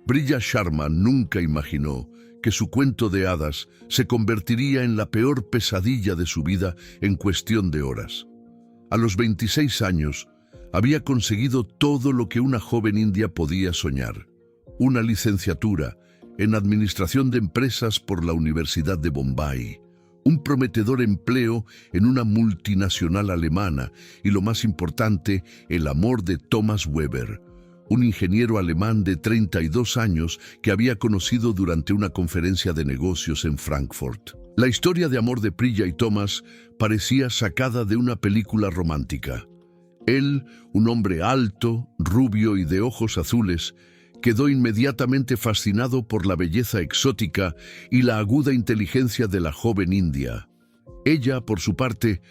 Priya Sharma nunca imaginó que su cuento de hadas se convertiría en la peor pesadilla de su vida en cuestión de horas. A los 26 años, había conseguido todo lo que una joven india podía soñar: una licenciatura en Administración de Empresas por la Universidad de Bombay, un prometedor empleo en una multinacional alemana y, lo más importante, el amor de Thomas Weber, un ingeniero alemán de 32 años que había conocido durante una conferencia de negocios en Frankfurt. La historia de amor de Priya y Thomas parecía sacada de una película romántica. Él, un hombre alto, rubio y de ojos azules, quedó inmediatamente fascinado por la belleza exótica y la aguda inteligencia de la joven india. Ella, por su parte,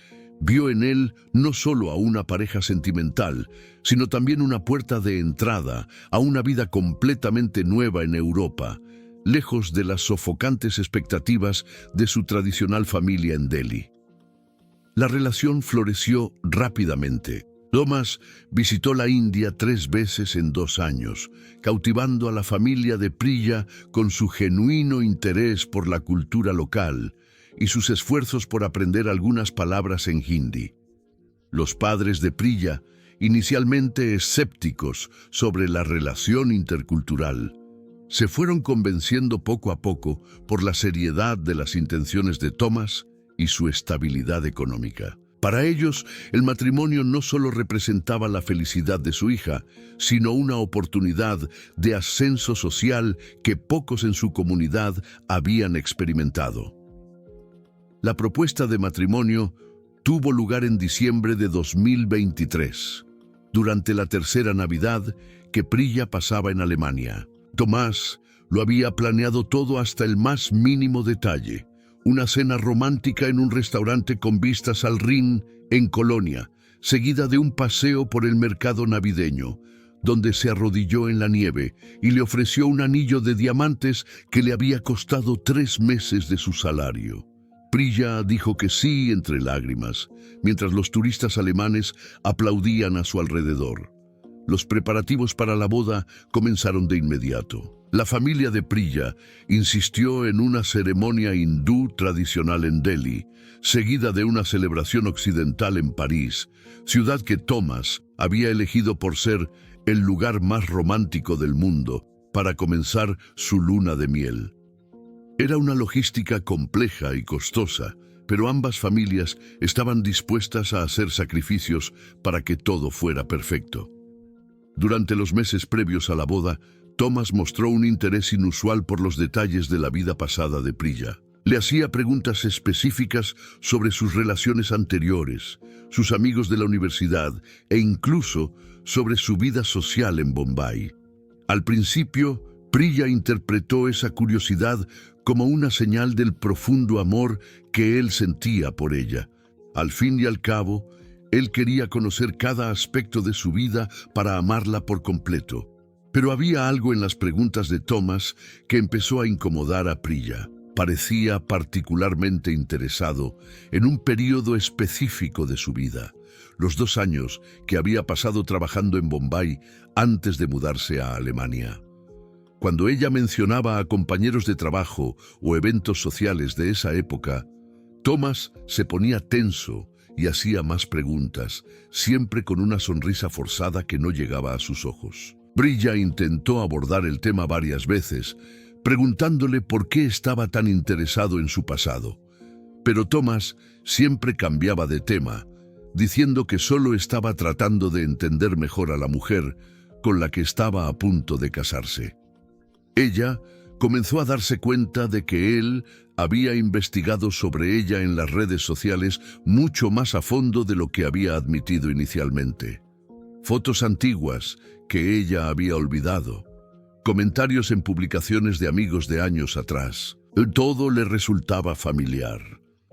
vio en él no solo a una pareja sentimental, sino también una puerta de entrada a una vida completamente nueva en Europa, lejos de las sofocantes expectativas de su tradicional familia en Delhi. La relación floreció rápidamente. Thomas visitó la India 3 veces en 2 años, cautivando a la familia de Priya con su genuino interés por la cultura local y sus esfuerzos por aprender algunas palabras en hindi. Los padres de Priya, inicialmente escépticos sobre la relación intercultural, se fueron convenciendo poco a poco por la seriedad de las intenciones de Thomas y su estabilidad económica. Para ellos, el matrimonio no solo representaba la felicidad de su hija, sino una oportunidad de ascenso social que pocos en su comunidad habían experimentado. La propuesta de matrimonio tuvo lugar en diciembre de 2023, durante la tercera Navidad que Priya pasaba en Alemania. Tomás lo había planeado todo hasta el más mínimo detalle. Una cena romántica en un restaurante con vistas al Rin, en Colonia, seguida de un paseo por el mercado navideño, donde se arrodilló en la nieve y le ofreció un anillo de diamantes que le había costado 3 meses de su salario. Priya dijo que sí entre lágrimas, mientras los turistas alemanes aplaudían a su alrededor. Los preparativos para la boda comenzaron de inmediato. La familia de Priya insistió en una ceremonia hindú tradicional en Delhi, seguida de una celebración occidental en París, ciudad que Thomas había elegido por ser el lugar más romántico del mundo para comenzar su luna de miel. Era una logística compleja y costosa, pero ambas familias estaban dispuestas a hacer sacrificios para que todo fuera perfecto. Durante los meses previos a la boda, Thomas mostró un interés inusual por los detalles de la vida pasada de Priya. Le hacía preguntas específicas sobre sus relaciones anteriores, sus amigos de la universidad e incluso sobre su vida social en Bombay. Al principio, Priya interpretó esa curiosidad como una señal del profundo amor que él sentía por ella. Al fin y al cabo, él quería conocer cada aspecto de su vida para amarla por completo. Pero había algo en las preguntas de Thomas que empezó a incomodar a Priya. Parecía particularmente interesado en un período específico de su vida, los 2 años que había pasado trabajando en Bombay antes de mudarse a Alemania. Cuando ella mencionaba a compañeros de trabajo o eventos sociales de esa época, Thomas se ponía tenso y hacía más preguntas, siempre con una sonrisa forzada que no llegaba a sus ojos. Priya intentó abordar el tema varias veces, preguntándole por qué estaba tan interesado en su pasado. Pero Thomas siempre cambiaba de tema, diciendo que solo estaba tratando de entender mejor a la mujer con la que estaba a punto de casarse. Ella comenzó a darse cuenta de que él había investigado sobre ella en las redes sociales mucho más a fondo de lo que había admitido inicialmente. Fotos antiguas que ella había olvidado, comentarios en publicaciones de amigos de años atrás. Todo le resultaba familiar.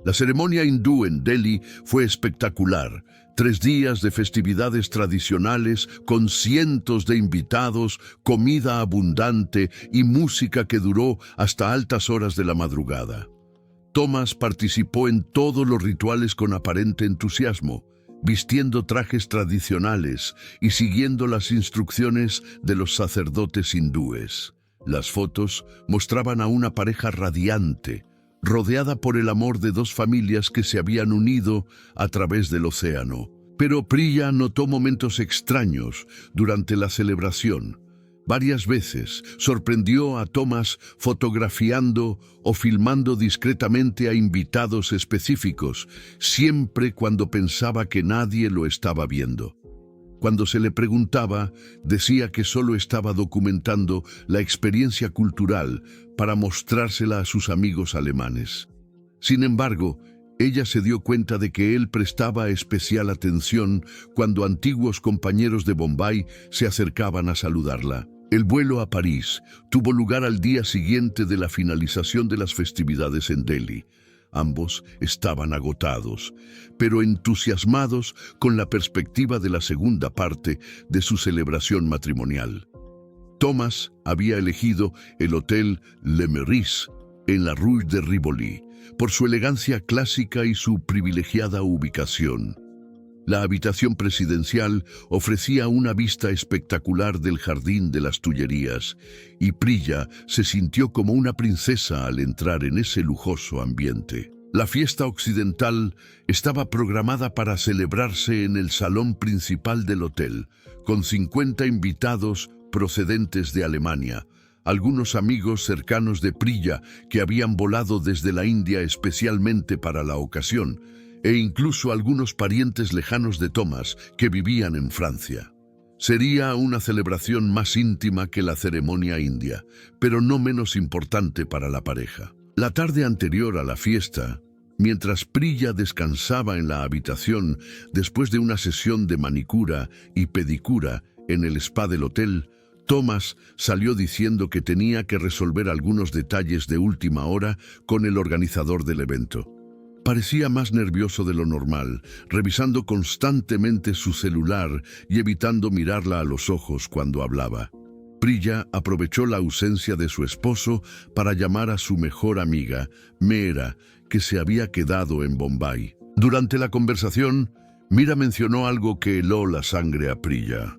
La ceremonia hindú en Delhi fue espectacular. 3 días de festividades tradicionales con cientos de invitados, comida abundante y música que duró hasta altas horas de la madrugada. Thomas participó en todos los rituales con aparente entusiasmo, vistiendo trajes tradicionales y siguiendo las instrucciones de los sacerdotes hindúes. Las fotos mostraban a una pareja radiante, rodeada por el amor de dos familias que se habían unido a través del océano. Pero Priya notó momentos extraños durante la celebración. Varias veces sorprendió a Thomas fotografiando o filmando discretamente a invitados específicos, siempre cuando pensaba que nadie lo estaba viendo. Cuando se le preguntaba, decía que solo estaba documentando la experiencia cultural para mostrársela a sus amigos alemanes. Sin embargo, ella se dio cuenta de que él prestaba especial atención cuando antiguos compañeros de Bombay se acercaban a saludarla. El vuelo a París tuvo lugar al día siguiente de la finalización de las festividades en Delhi. Ambos estaban agotados, pero entusiasmados con la perspectiva de la segunda parte de su celebración matrimonial. Thomas había elegido el Hotel Le Meurice en la Rue de Rivoli por su elegancia clásica y su privilegiada ubicación. La habitación presidencial ofrecía una vista espectacular del Jardín de las Tullerías, y Priya se sintió como una princesa al entrar en ese lujoso ambiente. La fiesta occidental estaba programada para celebrarse en el salón principal del hotel, con 50 invitados procedentes de Alemania, algunos amigos cercanos de Priya que habían volado desde la India especialmente para la ocasión, e incluso algunos parientes lejanos de Thomas que vivían en Francia. Sería una celebración más íntima que la ceremonia india, pero no menos importante para la pareja. La tarde anterior a la fiesta, mientras Priya descansaba en la habitación después de una sesión de manicura y pedicura en el spa del hotel, Thomas salió diciendo que tenía que resolver algunos detalles de última hora con el organizador del evento. Parecía más nervioso de lo normal, revisando constantemente su celular y evitando mirarla a los ojos cuando hablaba. Priya aprovechó la ausencia de su esposo para llamar a su mejor amiga, Meera, que se había quedado en Bombay. Durante la conversación, Meera mencionó algo que heló la sangre a Priya.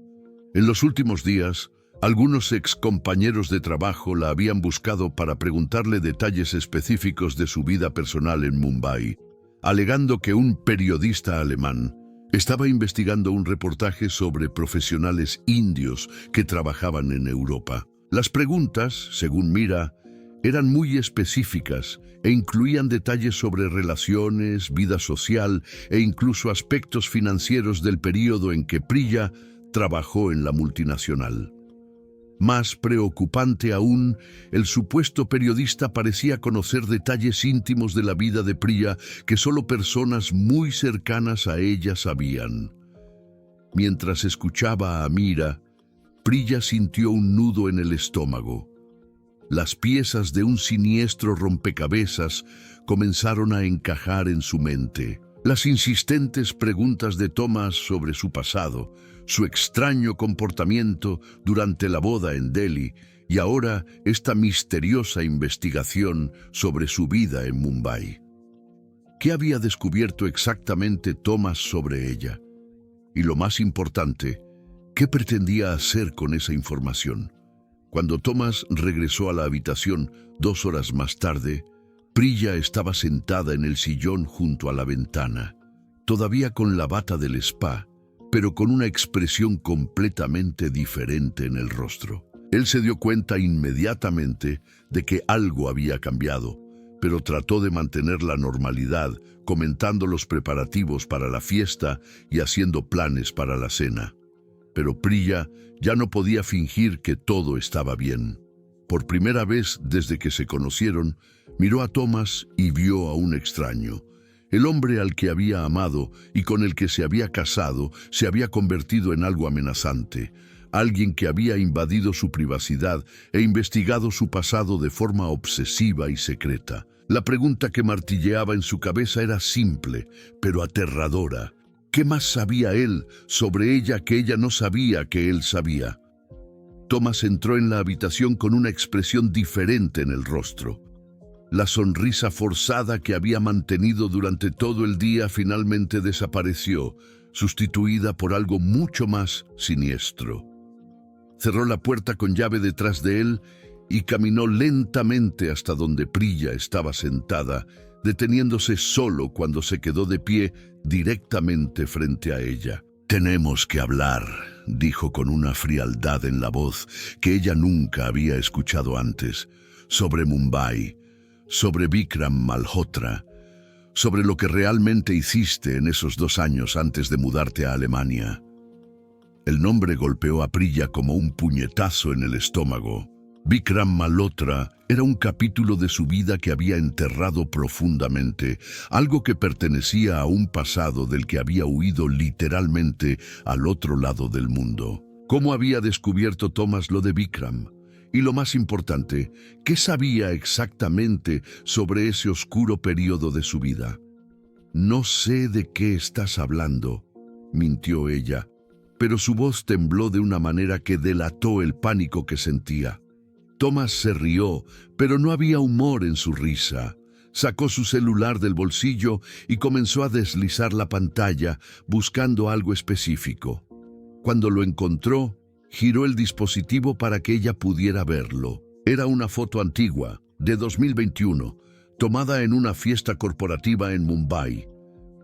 En los últimos días, algunos excompañeros de trabajo la habían buscado para preguntarle detalles específicos de su vida personal en Mumbai, alegando que un periodista alemán estaba investigando un reportaje sobre profesionales indios que trabajaban en Europa. Las preguntas, según Meera, eran muy específicas e incluían detalles sobre relaciones, vida social e incluso aspectos financieros del período en que Priya trabajó en la multinacional. Más preocupante aún, el supuesto periodista parecía conocer detalles íntimos de la vida de Priya que solo personas muy cercanas a ella sabían. Mientras escuchaba a Meera, Priya sintió un nudo en el estómago. Las piezas de un siniestro rompecabezas comenzaron a encajar en su mente. Las insistentes preguntas de Thomas sobre su pasado, su extraño comportamiento durante la boda en Delhi y ahora esta misteriosa investigación sobre su vida en Mumbai. ¿Qué había descubierto exactamente Thomas sobre ella? Y lo más importante, ¿qué pretendía hacer con esa información? Cuando Thomas regresó a la habitación 2 horas más tarde, Priya estaba sentada en el sillón junto a la ventana, todavía con la bata del spa, pero con una expresión completamente diferente en el rostro. Él se dio cuenta inmediatamente de que algo había cambiado, pero trató de mantener la normalidad, comentando los preparativos para la fiesta y haciendo planes para la cena. Pero Priya ya no podía fingir que todo estaba bien. Por primera vez desde que se conocieron, miró a Thomas y vio a un extraño. El hombre al que había amado y con el que se había casado se había convertido en algo amenazante, alguien que había invadido su privacidad e investigado su pasado de forma obsesiva y secreta. La pregunta que martilleaba en su cabeza era simple, pero aterradora. ¿Qué más sabía él sobre ella que ella no sabía que él sabía? Thomas entró en la habitación con una expresión diferente en el rostro. La sonrisa forzada que había mantenido durante todo el día finalmente desapareció, sustituida por algo mucho más siniestro. Cerró la puerta con llave detrás de él y caminó lentamente hasta donde Priya estaba sentada, deteniéndose solo cuando se quedó de pie directamente frente a ella. «Tenemos que hablar», dijo con una frialdad en la voz que ella nunca había escuchado antes, «sobre Mumbai, sobre Vikram Malhotra, sobre lo que realmente hiciste en esos 2 años antes de mudarte a Alemania». El nombre golpeó a Priya como un puñetazo en el estómago. Vikram Malhotra era un capítulo de su vida que había enterrado profundamente, algo que pertenecía a un pasado del que había huido literalmente al otro lado del mundo. ¿Cómo había descubierto Thomas lo de Vikram? Y lo más importante, ¿qué sabía exactamente sobre ese oscuro periodo de su vida? «No sé de qué estás hablando», mintió ella, pero su voz tembló de una manera que delató el pánico que sentía. Thomas se rió, pero no había humor en su risa. Sacó su celular del bolsillo y comenzó a deslizar la pantalla buscando algo específico. Cuando lo encontró, giró el dispositivo para que ella pudiera verlo. Era una foto antigua, de 2021, tomada en una fiesta corporativa en Mumbai.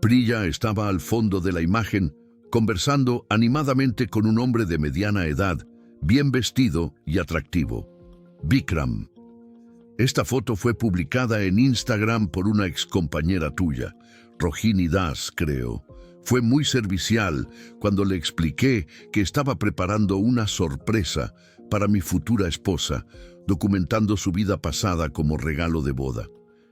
Priya estaba al fondo de la imagen, conversando animadamente con un hombre de mediana edad, bien vestido y atractivo. Vikram. Esta foto fue publicada en Instagram por una excompañera tuya, Rohini Das, creo. Fue muy servicial cuando le expliqué que estaba preparando una sorpresa para mi futura esposa, documentando su vida pasada como regalo de boda.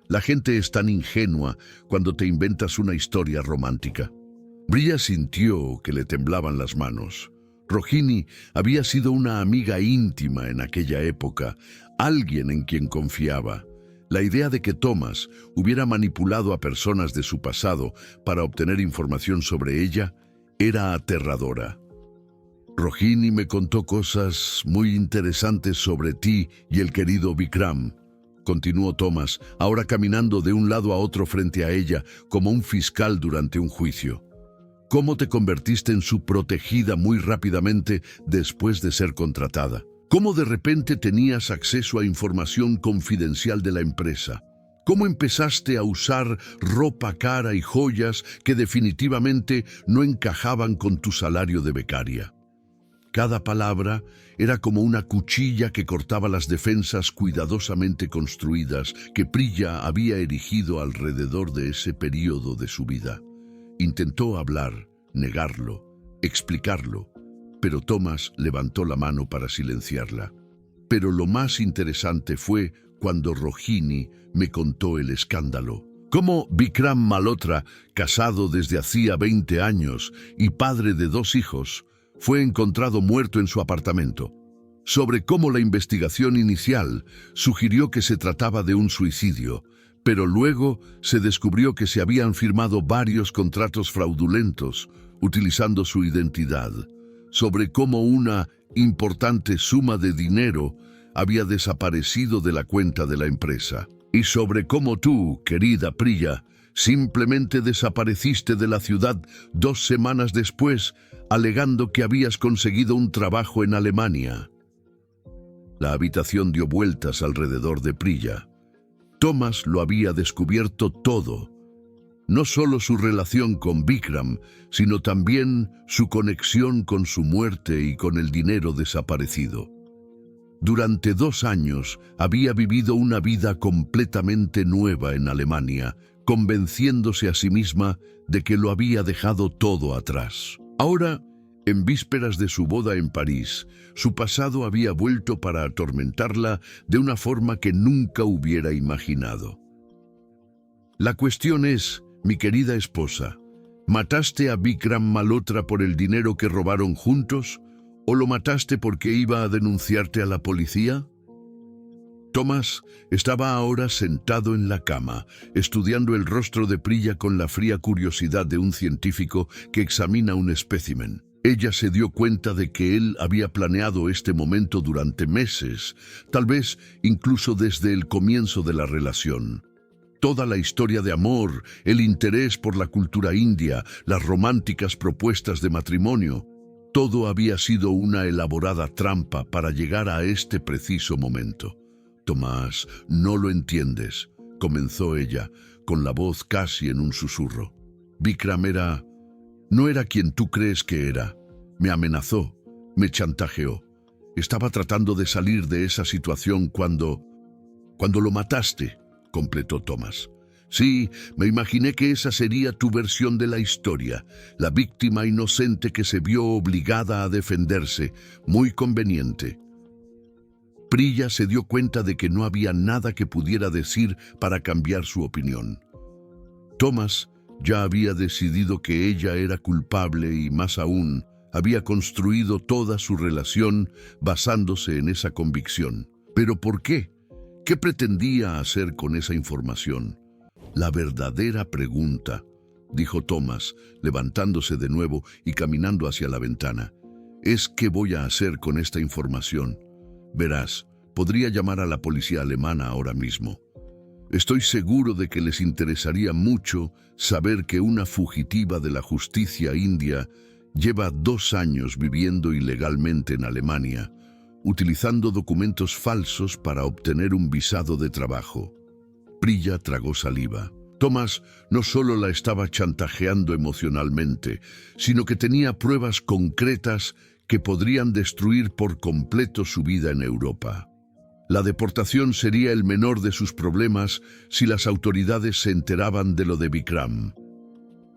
La gente es tan ingenua cuando te inventas una historia romántica. Priya sintió que le temblaban las manos. Rohini había sido una amiga íntima en aquella época, alguien en quien confiaba. La idea de que Thomas hubiera manipulado a personas de su pasado para obtener información sobre ella era aterradora. «Rohini me contó cosas muy interesantes sobre ti y el querido Vikram», continuó Thomas, ahora caminando de un lado a otro frente a ella como un fiscal durante un juicio. «¿Cómo te convertiste en su protegida muy rápidamente después de ser contratada? ¿Cómo de repente tenías acceso a información confidencial de la empresa? ¿Cómo empezaste a usar ropa cara y joyas que definitivamente no encajaban con tu salario de becaria?» Cada palabra era como una cuchilla que cortaba las defensas cuidadosamente construidas que Priya había erigido alrededor de ese periodo de su vida. Intentó hablar, negarlo, explicarlo, pero Thomas levantó la mano para silenciarla. Pero lo más interesante fue cuando Rohini me contó el escándalo. Cómo Vikram Malhotra, casado desde hacía 20 años y padre de 2 hijos, fue encontrado muerto en su apartamento. Sobre cómo la investigación inicial sugirió que se trataba de un suicidio, pero luego se descubrió que se habían firmado varios contratos fraudulentos utilizando su identidad. Sobre cómo una importante suma de dinero había desaparecido de la cuenta de la empresa. Y sobre cómo tú, querida Priya, simplemente desapareciste de la ciudad 2 semanas después, alegando que habías conseguido un trabajo en Alemania. La habitación dio vueltas alrededor de Priya. Thomas lo había descubierto todo. No solo su relación con Vikram, sino también su conexión con su muerte y con el dinero desaparecido. Durante 2 años había vivido una vida completamente nueva en Alemania, convenciéndose a sí misma de que lo había dejado todo atrás. Ahora, en vísperas de su boda en París, su pasado había vuelto para atormentarla de una forma que nunca hubiera imaginado. La cuestión es, mi querida esposa, ¿mataste a Vikram Malhotra por el dinero que robaron juntos o lo mataste porque iba a denunciarte a la policía? Thomas estaba ahora sentado en la cama, estudiando el rostro de Priya con la fría curiosidad de un científico que examina un espécimen. Ella se dio cuenta de que él había planeado este momento durante meses, tal vez incluso desde el comienzo de la relación. Toda la historia de amor, el interés por la cultura india, las románticas propuestas de matrimonio, todo había sido una elaborada trampa para llegar a este preciso momento. Tomás, no lo entiendes, comenzó ella, con la voz casi en un susurro. Vikram no era quien tú crees que era. Me amenazó, me chantajeó. Estaba tratando de salir de esa situación cuando lo mataste, completó Tomás. Sí, me imaginé que esa sería tu versión de la historia, la víctima inocente que se vio obligada a defenderse, muy conveniente. Priya se dio cuenta de que no había nada que pudiera decir para cambiar su opinión. Tomás ya había decidido que ella era culpable y, más aún, había construido toda su relación basándose en esa convicción. ¿Pero por qué? ¿Qué pretendía hacer con esa información? La verdadera pregunta, dijo Tomás, levantándose de nuevo y caminando hacia la ventana, es ¿qué voy a hacer con esta información? Verás, podría llamar a la policía alemana ahora mismo. Estoy seguro de que les interesaría mucho saber que una fugitiva de la justicia india lleva 2 años viviendo ilegalmente en Alemania, utilizando documentos falsos para obtener un visado de trabajo. Priya tragó saliva. Tomás no solo la estaba chantajeando emocionalmente, sino que tenía pruebas concretas que podrían destruir por completo su vida en Europa. La deportación sería el menor de sus problemas si las autoridades se enteraban de lo de Vikram.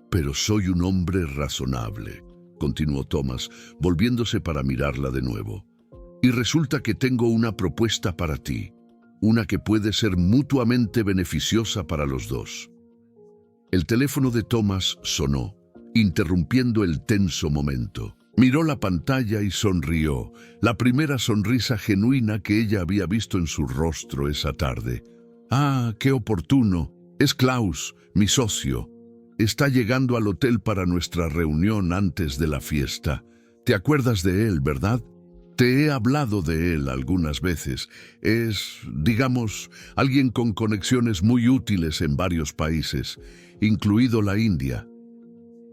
Pero soy un hombre razonable, continuó Tomás, volviéndose para mirarla de nuevo. Y resulta que tengo una propuesta para ti, una que puede ser mutuamente beneficiosa para los dos. El teléfono de Tomás sonó, interrumpiendo el tenso momento. Miró la pantalla y sonrió, la primera sonrisa genuina que ella había visto en su rostro esa tarde. ¡Ah, qué oportuno! Es Klaus, mi socio. Está llegando al hotel para nuestra reunión antes de la fiesta. ¿Te acuerdas de él, verdad? Te he hablado de él algunas veces. Es, digamos, alguien con conexiones muy útiles en varios países, incluido la India.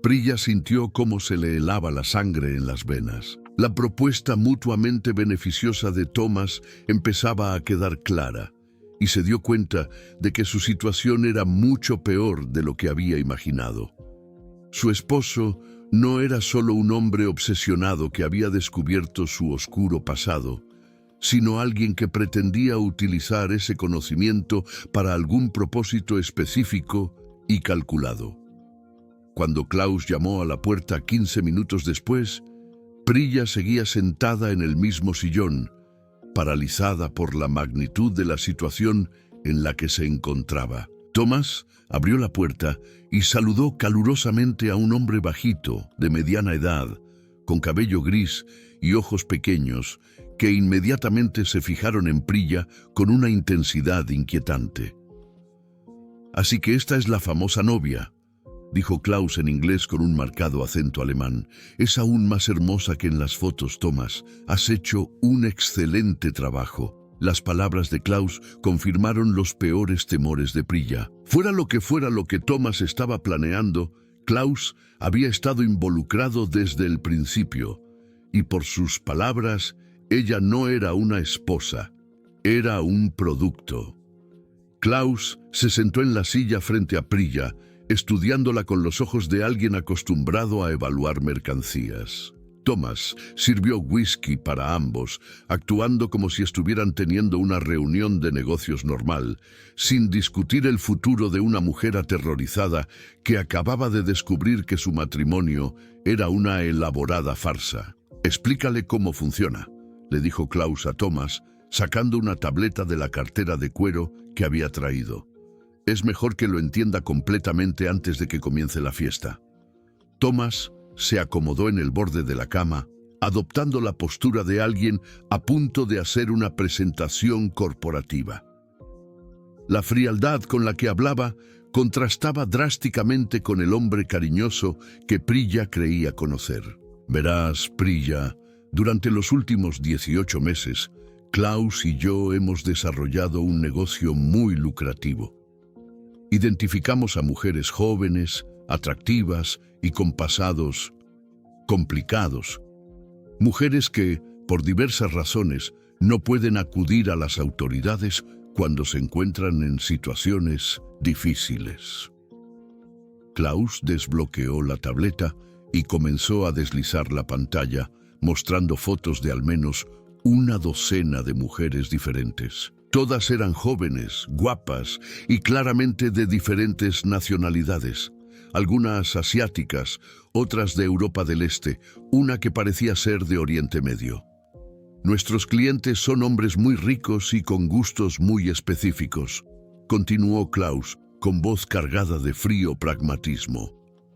Priya sintió cómo se le helaba la sangre en las venas. La propuesta mutuamente beneficiosa de Tomás empezaba a quedar clara, y se dio cuenta de que su situación era mucho peor de lo que había imaginado. Su esposo no era solo un hombre obsesionado que había descubierto su oscuro pasado, sino alguien que pretendía utilizar ese conocimiento para algún propósito específico y calculado. Cuando Klaus llamó a la puerta 15 minutos después, Priya seguía sentada en el mismo sillón, paralizada por la magnitud de la situación en la que se encontraba. Tomás abrió la puerta y saludó calurosamente a un hombre bajito, de mediana edad, con cabello gris y ojos pequeños, que inmediatamente se fijaron en Priya con una intensidad inquietante. «Así que esta es la famosa novia», dijo Klaus en inglés con un marcado acento alemán. «Es aún más hermosa que en las fotos, Tomás. Has hecho un excelente trabajo». Las palabras de Klaus confirmaron los peores temores de Priya. Fuera lo que Tomás estaba planeando, Klaus había estado involucrado desde el principio, y por sus palabras, ella no era una esposa, era un producto. Klaus se sentó en la silla frente a Priya, estudiándola con los ojos de alguien acostumbrado a evaluar mercancías. Tomás sirvió whisky para ambos, actuando como si estuvieran teniendo una reunión de negocios normal, sin discutir el futuro de una mujer aterrorizada que acababa de descubrir que su matrimonio era una elaborada farsa. «Explícale cómo funciona», le dijo Klaus a Tomás, sacando una tableta de la cartera de cuero que había traído. «Es mejor que lo entienda completamente antes de que comience la fiesta». Tomás se acomodó en el borde de la cama, adoptando la postura de alguien a punto de hacer una presentación corporativa. La frialdad con la que hablaba contrastaba drásticamente con el hombre cariñoso que Priya creía conocer. «Verás, Priya, durante los últimos 18 meses, Klaus y yo hemos desarrollado un negocio muy lucrativo. Identificamos a mujeres jóvenes, atractivas y con pasados complicados. Mujeres que, por diversas razones, No pueden acudir a las autoridades cuando se encuentran en situaciones difíciles. Klaus desbloqueó la tableta y comenzó a deslizar la pantalla, mostrando fotos de al menos una docena de mujeres diferentes. Todas eran jóvenes, guapas y claramente de diferentes nacionalidades. Algunas asiáticas, otras de Europa del Este, una que parecía ser de Oriente Medio. Nuestros clientes son hombres muy ricos y con gustos muy específicos, continuó Klaus, con voz cargada de frío pragmatismo.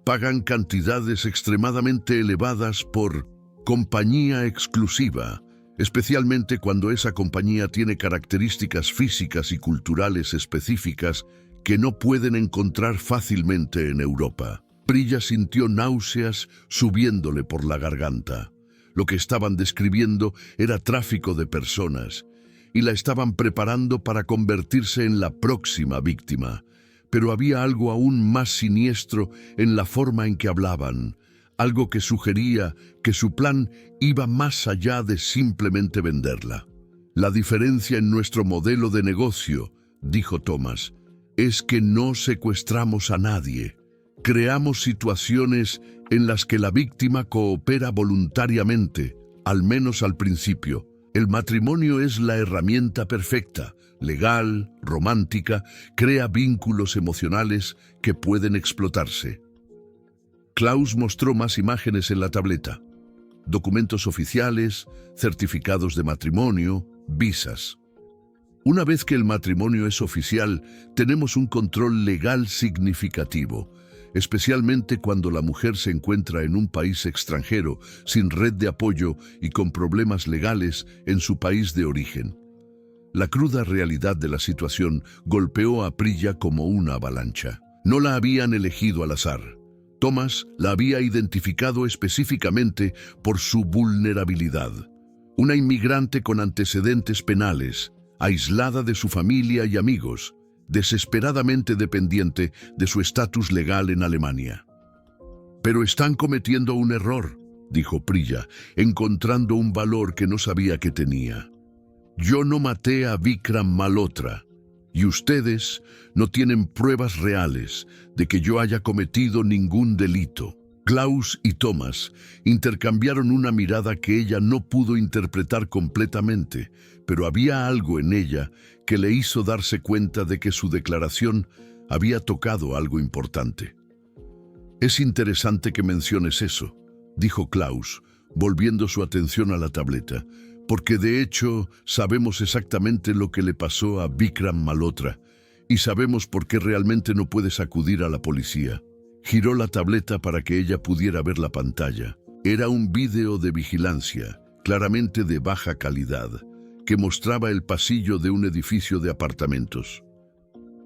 Pagan cantidades extremadamente elevadas por compañía exclusiva, especialmente cuando esa compañía tiene características físicas y culturales específicas que no pueden encontrar fácilmente en Europa. Prilla sintió náuseas subiéndole por la garganta. Lo que estaban describiendo era tráfico de personas, y la estaban preparando para convertirse en la próxima víctima. Pero había algo aún más siniestro en la forma en que hablaban, algo que sugería que su plan iba más allá de simplemente venderla. La diferencia en nuestro modelo de negocio, dijo Thomas, es que no secuestramos a nadie. Creamos situaciones en las que la víctima coopera voluntariamente, al menos al principio. El matrimonio es la herramienta perfecta, legal, romántica, crea vínculos emocionales que pueden explotarse. Klaus mostró más imágenes en la tableta. Documentos oficiales, certificados de matrimonio, visas. Una vez que el matrimonio es oficial, tenemos un control legal significativo, especialmente cuando la mujer se encuentra en un país extranjero, sin red de apoyo y con problemas legales en su país de origen. La cruda realidad de la situación golpeó a Prilla como una avalancha. No la habían elegido al azar. Thomas la había identificado específicamente por su vulnerabilidad. Una inmigrante con antecedentes penales, aislada de su familia y amigos, desesperadamente dependiente de su estatus legal en Alemania. Pero están cometiendo un error, dijo Prilla, encontrando un valor que no sabía que tenía. Yo no maté a Vikram Malhotra, y ustedes no tienen pruebas reales de que yo haya cometido ningún delito. Klaus y Thomas intercambiaron una mirada que ella no pudo interpretar completamente, pero había algo en ella que le hizo darse cuenta de que su declaración había tocado algo importante. Es interesante que menciones eso, dijo Klaus, volviendo su atención a la tableta, porque de hecho sabemos exactamente lo que le pasó a Vikram Malhotra y sabemos por qué realmente no puedes acudir a la policía. Giró la tableta para que ella pudiera ver la pantalla. Era un vídeo de vigilancia, claramente de baja calidad, que mostraba el pasillo de un edificio de apartamentos.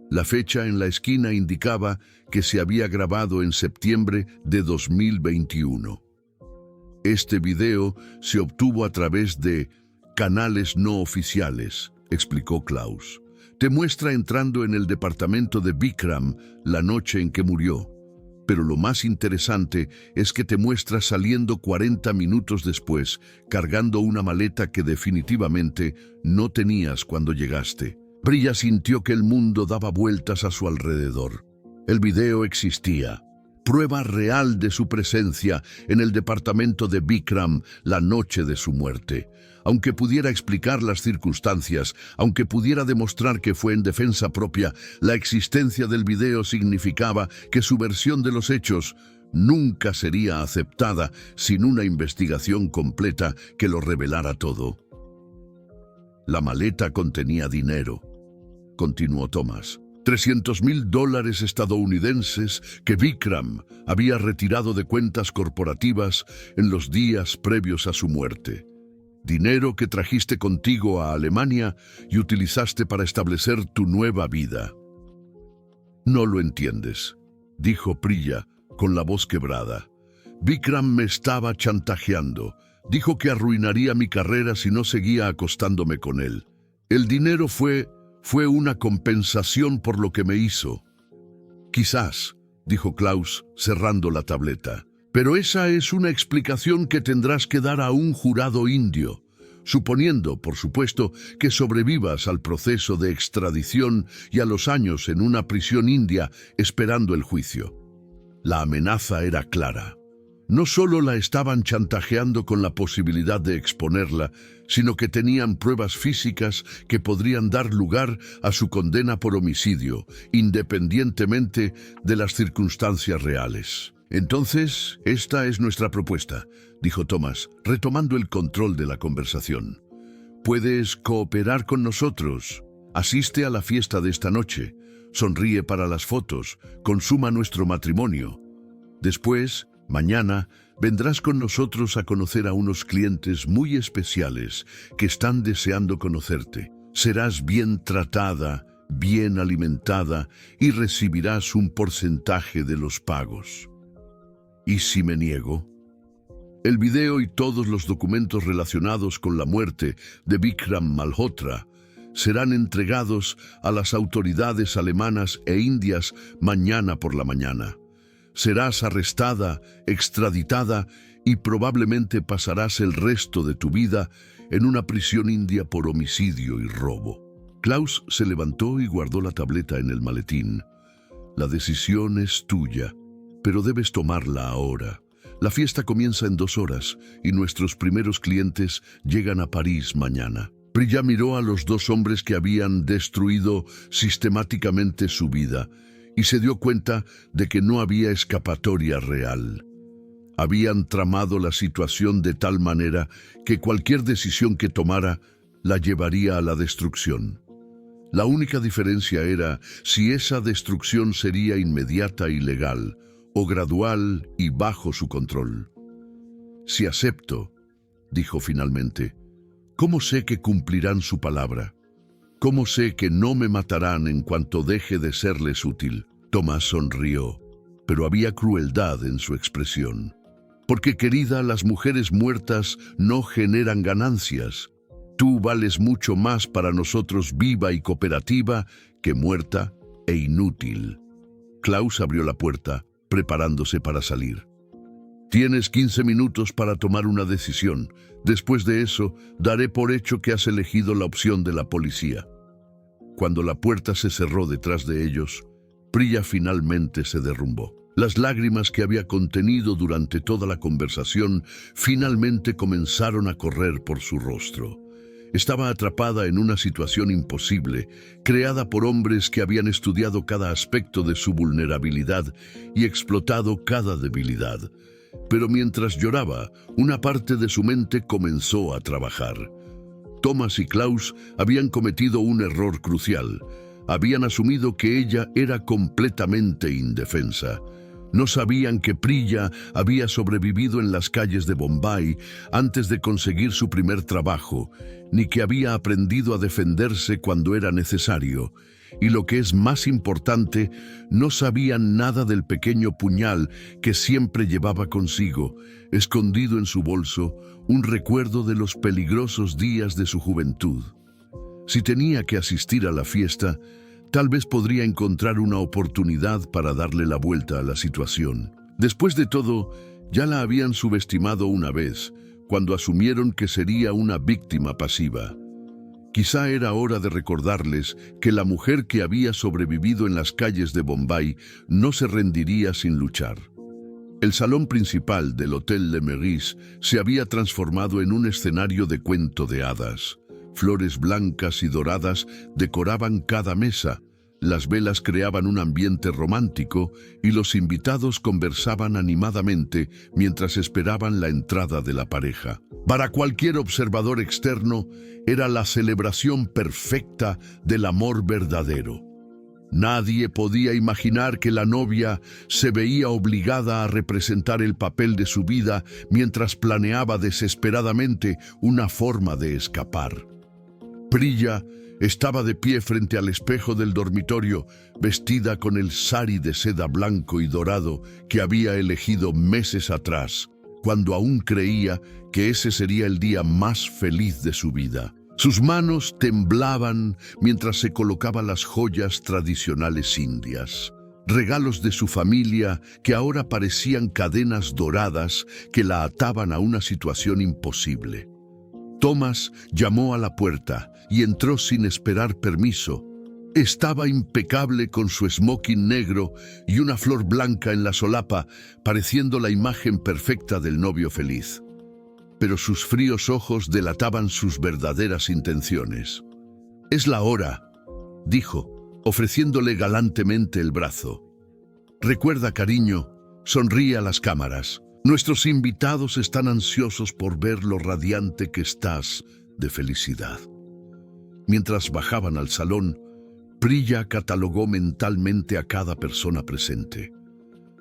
La fecha en la esquina indicaba que se había grabado en septiembre de 2021. Este video se obtuvo a través de canales no oficiales, explicó Klaus. Te muestra entrando en el departamento de Vikram la noche en que murió. Pero lo más interesante es que te muestra saliendo 40 minutos después, cargando una maleta que definitivamente no tenías cuando llegaste. Prilla sintió que el mundo daba vueltas a su alrededor. El video existía. Prueba real de su presencia en el departamento de Vikram la noche de su muerte. Aunque pudiera explicar las circunstancias, aunque pudiera demostrar que fue en defensa propia, la existencia del video significaba que su versión de los hechos nunca sería aceptada sin una investigación completa que lo revelara todo. La maleta contenía dinero, continuó Thomas. $300,000 estadounidenses que Vikram había retirado de cuentas corporativas en los días previos a su muerte. Dinero que trajiste contigo a Alemania y utilizaste para establecer tu nueva vida. No lo entiendes, dijo Prilla con la voz quebrada. Vikram me estaba chantajeando. Dijo que arruinaría mi carrera si no seguía acostándome con él. El dinero fue una compensación por lo que me hizo. Quizás, dijo Klaus, cerrando la tableta. Pero esa es una explicación que tendrás que dar a un jurado indio. suponiendo, por supuesto, que sobrevivas al proceso de extradición y a los años en una prisión india esperando el juicio. La amenaza era clara. No solo la estaban chantajeando con la posibilidad de exponerla, sino que tenían pruebas físicas que podrían dar lugar a su condena por homicidio, independientemente de las circunstancias reales. Entonces, esta es nuestra propuesta, dijo Thomas, retomando el control de la conversación. Puedes cooperar con nosotros. Asiste a la fiesta de esta noche. Sonríe para las fotos. Consuma nuestro matrimonio. Después, mañana, vendrás con nosotros a conocer a unos clientes muy especiales que están deseando conocerte. Serás bien tratada, bien alimentada y recibirás un porcentaje de los pagos. ¿Y si me niego? El video y todos los documentos relacionados con la muerte de Vikram Malhotra serán entregados a las autoridades alemanas e indias mañana por la mañana. Serás arrestada, extraditada y probablemente pasarás el resto de tu vida en una prisión india por homicidio y robo. Klaus se levantó y guardó la tableta en el maletín. La decisión es tuya, pero debes tomarla ahora. La fiesta comienza en 2 horas y nuestros primeros clientes llegan a París mañana. Priya miró a los 2 hombres que habían destruido sistemáticamente su vida y se dio cuenta de que no había escapatoria real. Habían tramado la situación de tal manera que cualquier decisión que tomara la llevaría a la destrucción. La única diferencia era si esa destrucción sería inmediata y legal, o gradual y bajo su control. Si acepto, dijo finalmente, ¿cómo sé que cumplirán su palabra? ¿Cómo sé que no me matarán en cuanto deje de serles útil? Thomas sonrió, pero había crueldad en su expresión. Porque, querida, las mujeres muertas no generan ganancias. Tú vales mucho más para nosotros viva y cooperativa que muerta e inútil. Klaus abrió la puerta, preparándose para salir. Tienes 15 minutos para tomar una decisión. Después de eso, daré por hecho que has elegido la opción de la policía. Cuando la puerta se cerró detrás de ellos, Priya finalmente se derrumbó. Las lágrimas que había contenido durante toda la conversación finalmente comenzaron a correr por su rostro. Estaba atrapada en una situación imposible, creada por hombres que habían estudiado cada aspecto de su vulnerabilidad y explotado cada debilidad. Pero mientras lloraba, una parte de su mente comenzó a trabajar. Thomas y Klaus habían cometido un error crucial. Habían asumido que ella era completamente indefensa. No sabían que Priya había sobrevivido en las calles de Bombay antes de conseguir su primer trabajo, ni que había aprendido a defenderse cuando era necesario. Y lo que es más importante, no sabían nada del pequeño puñal que siempre llevaba consigo, escondido en su bolso, un recuerdo de los peligrosos días de su juventud. Si tenía que asistir a la fiesta, tal vez podría encontrar una oportunidad para darle la vuelta a la situación. Después de todo, ya la habían subestimado una vez, cuando asumieron que sería una víctima pasiva. Quizá era hora de recordarles que la mujer que había sobrevivido en las calles de Bombay no se rendiría sin luchar. El salón principal del Hotel Le Meurice se había transformado en un escenario de cuento de hadas. Flores blancas y doradas decoraban cada mesa, las velas creaban un ambiente romántico y los invitados conversaban animadamente mientras esperaban la entrada de la pareja. Para cualquier observador externo, era la celebración perfecta del amor verdadero. Nadie podía imaginar que la novia se veía obligada a representar el papel de su vida mientras planeaba desesperadamente una forma de escapar. Priya estaba de pie frente al espejo del dormitorio, vestida con el sari de seda blanco y dorado que había elegido meses atrás, cuando aún creía que ese sería el día más feliz de su vida. Sus manos temblaban mientras se colocaba las joyas tradicionales indias, regalos de su familia que ahora parecían cadenas doradas que la ataban a una situación imposible. Thomas llamó a la puerta y entró sin esperar permiso. Estaba impecable con su smoking negro y una flor blanca en la solapa, pareciendo la imagen perfecta del novio feliz. Pero sus fríos ojos delataban sus verdaderas intenciones. «Es la hora», dijo, ofreciéndole galantemente el brazo. «Recuerda, cariño, sonríe a las cámaras. Nuestros invitados están ansiosos por ver lo radiante que estás de felicidad». Mientras bajaban al salón, Priya catalogó mentalmente a cada persona presente.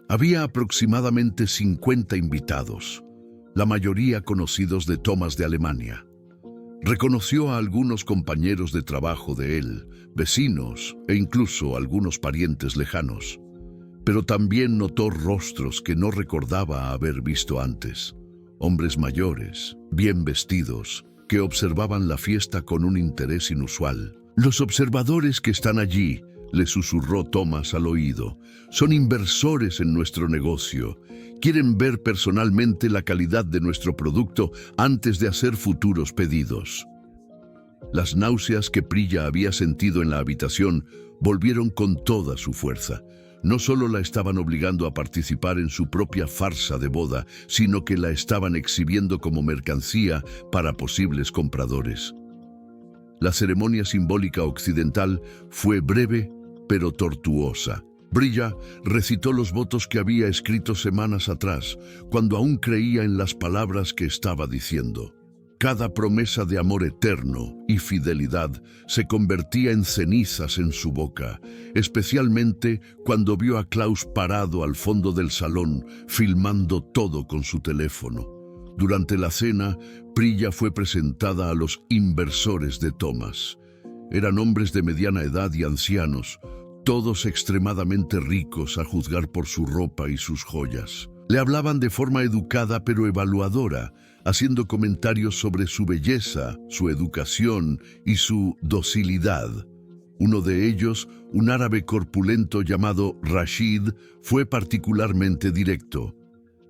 Había aproximadamente 50 invitados, la mayoría conocidos de Thomas de Alemania. Reconoció a algunos compañeros de trabajo de él, vecinos e incluso algunos parientes lejanos. Pero también notó rostros que no recordaba haber visto antes. Hombres mayores, bien vestidos, que observaban la fiesta con un interés inusual. «Los observadores que están allí», le susurró Thomas al oído, «son inversores en nuestro negocio. Quieren ver personalmente la calidad de nuestro producto antes de hacer futuros pedidos». Las náuseas que Priya había sentido en la habitación volvieron con toda su fuerza. No solo la estaban obligando a participar en su propia farsa de boda, sino que la estaban exhibiendo como mercancía para posibles compradores. La ceremonia simbólica occidental fue breve, pero tortuosa. Priya recitó los votos que había escrito semanas atrás, cuando aún creía en las palabras que estaba diciendo. Cada promesa de amor eterno y fidelidad se convertía en cenizas en su boca, especialmente cuando vio a Klaus parado al fondo del salón, filmando todo con su teléfono. Durante la cena, Priya fue presentada a los inversores de Thomas. Eran hombres de mediana edad y ancianos, todos extremadamente ricos a juzgar por su ropa y sus joyas. Le hablaban de forma educada pero evaluadora, haciendo comentarios sobre su belleza, su educación y su docilidad. Uno de ellos, un árabe corpulento llamado Rashid, fue particularmente directo.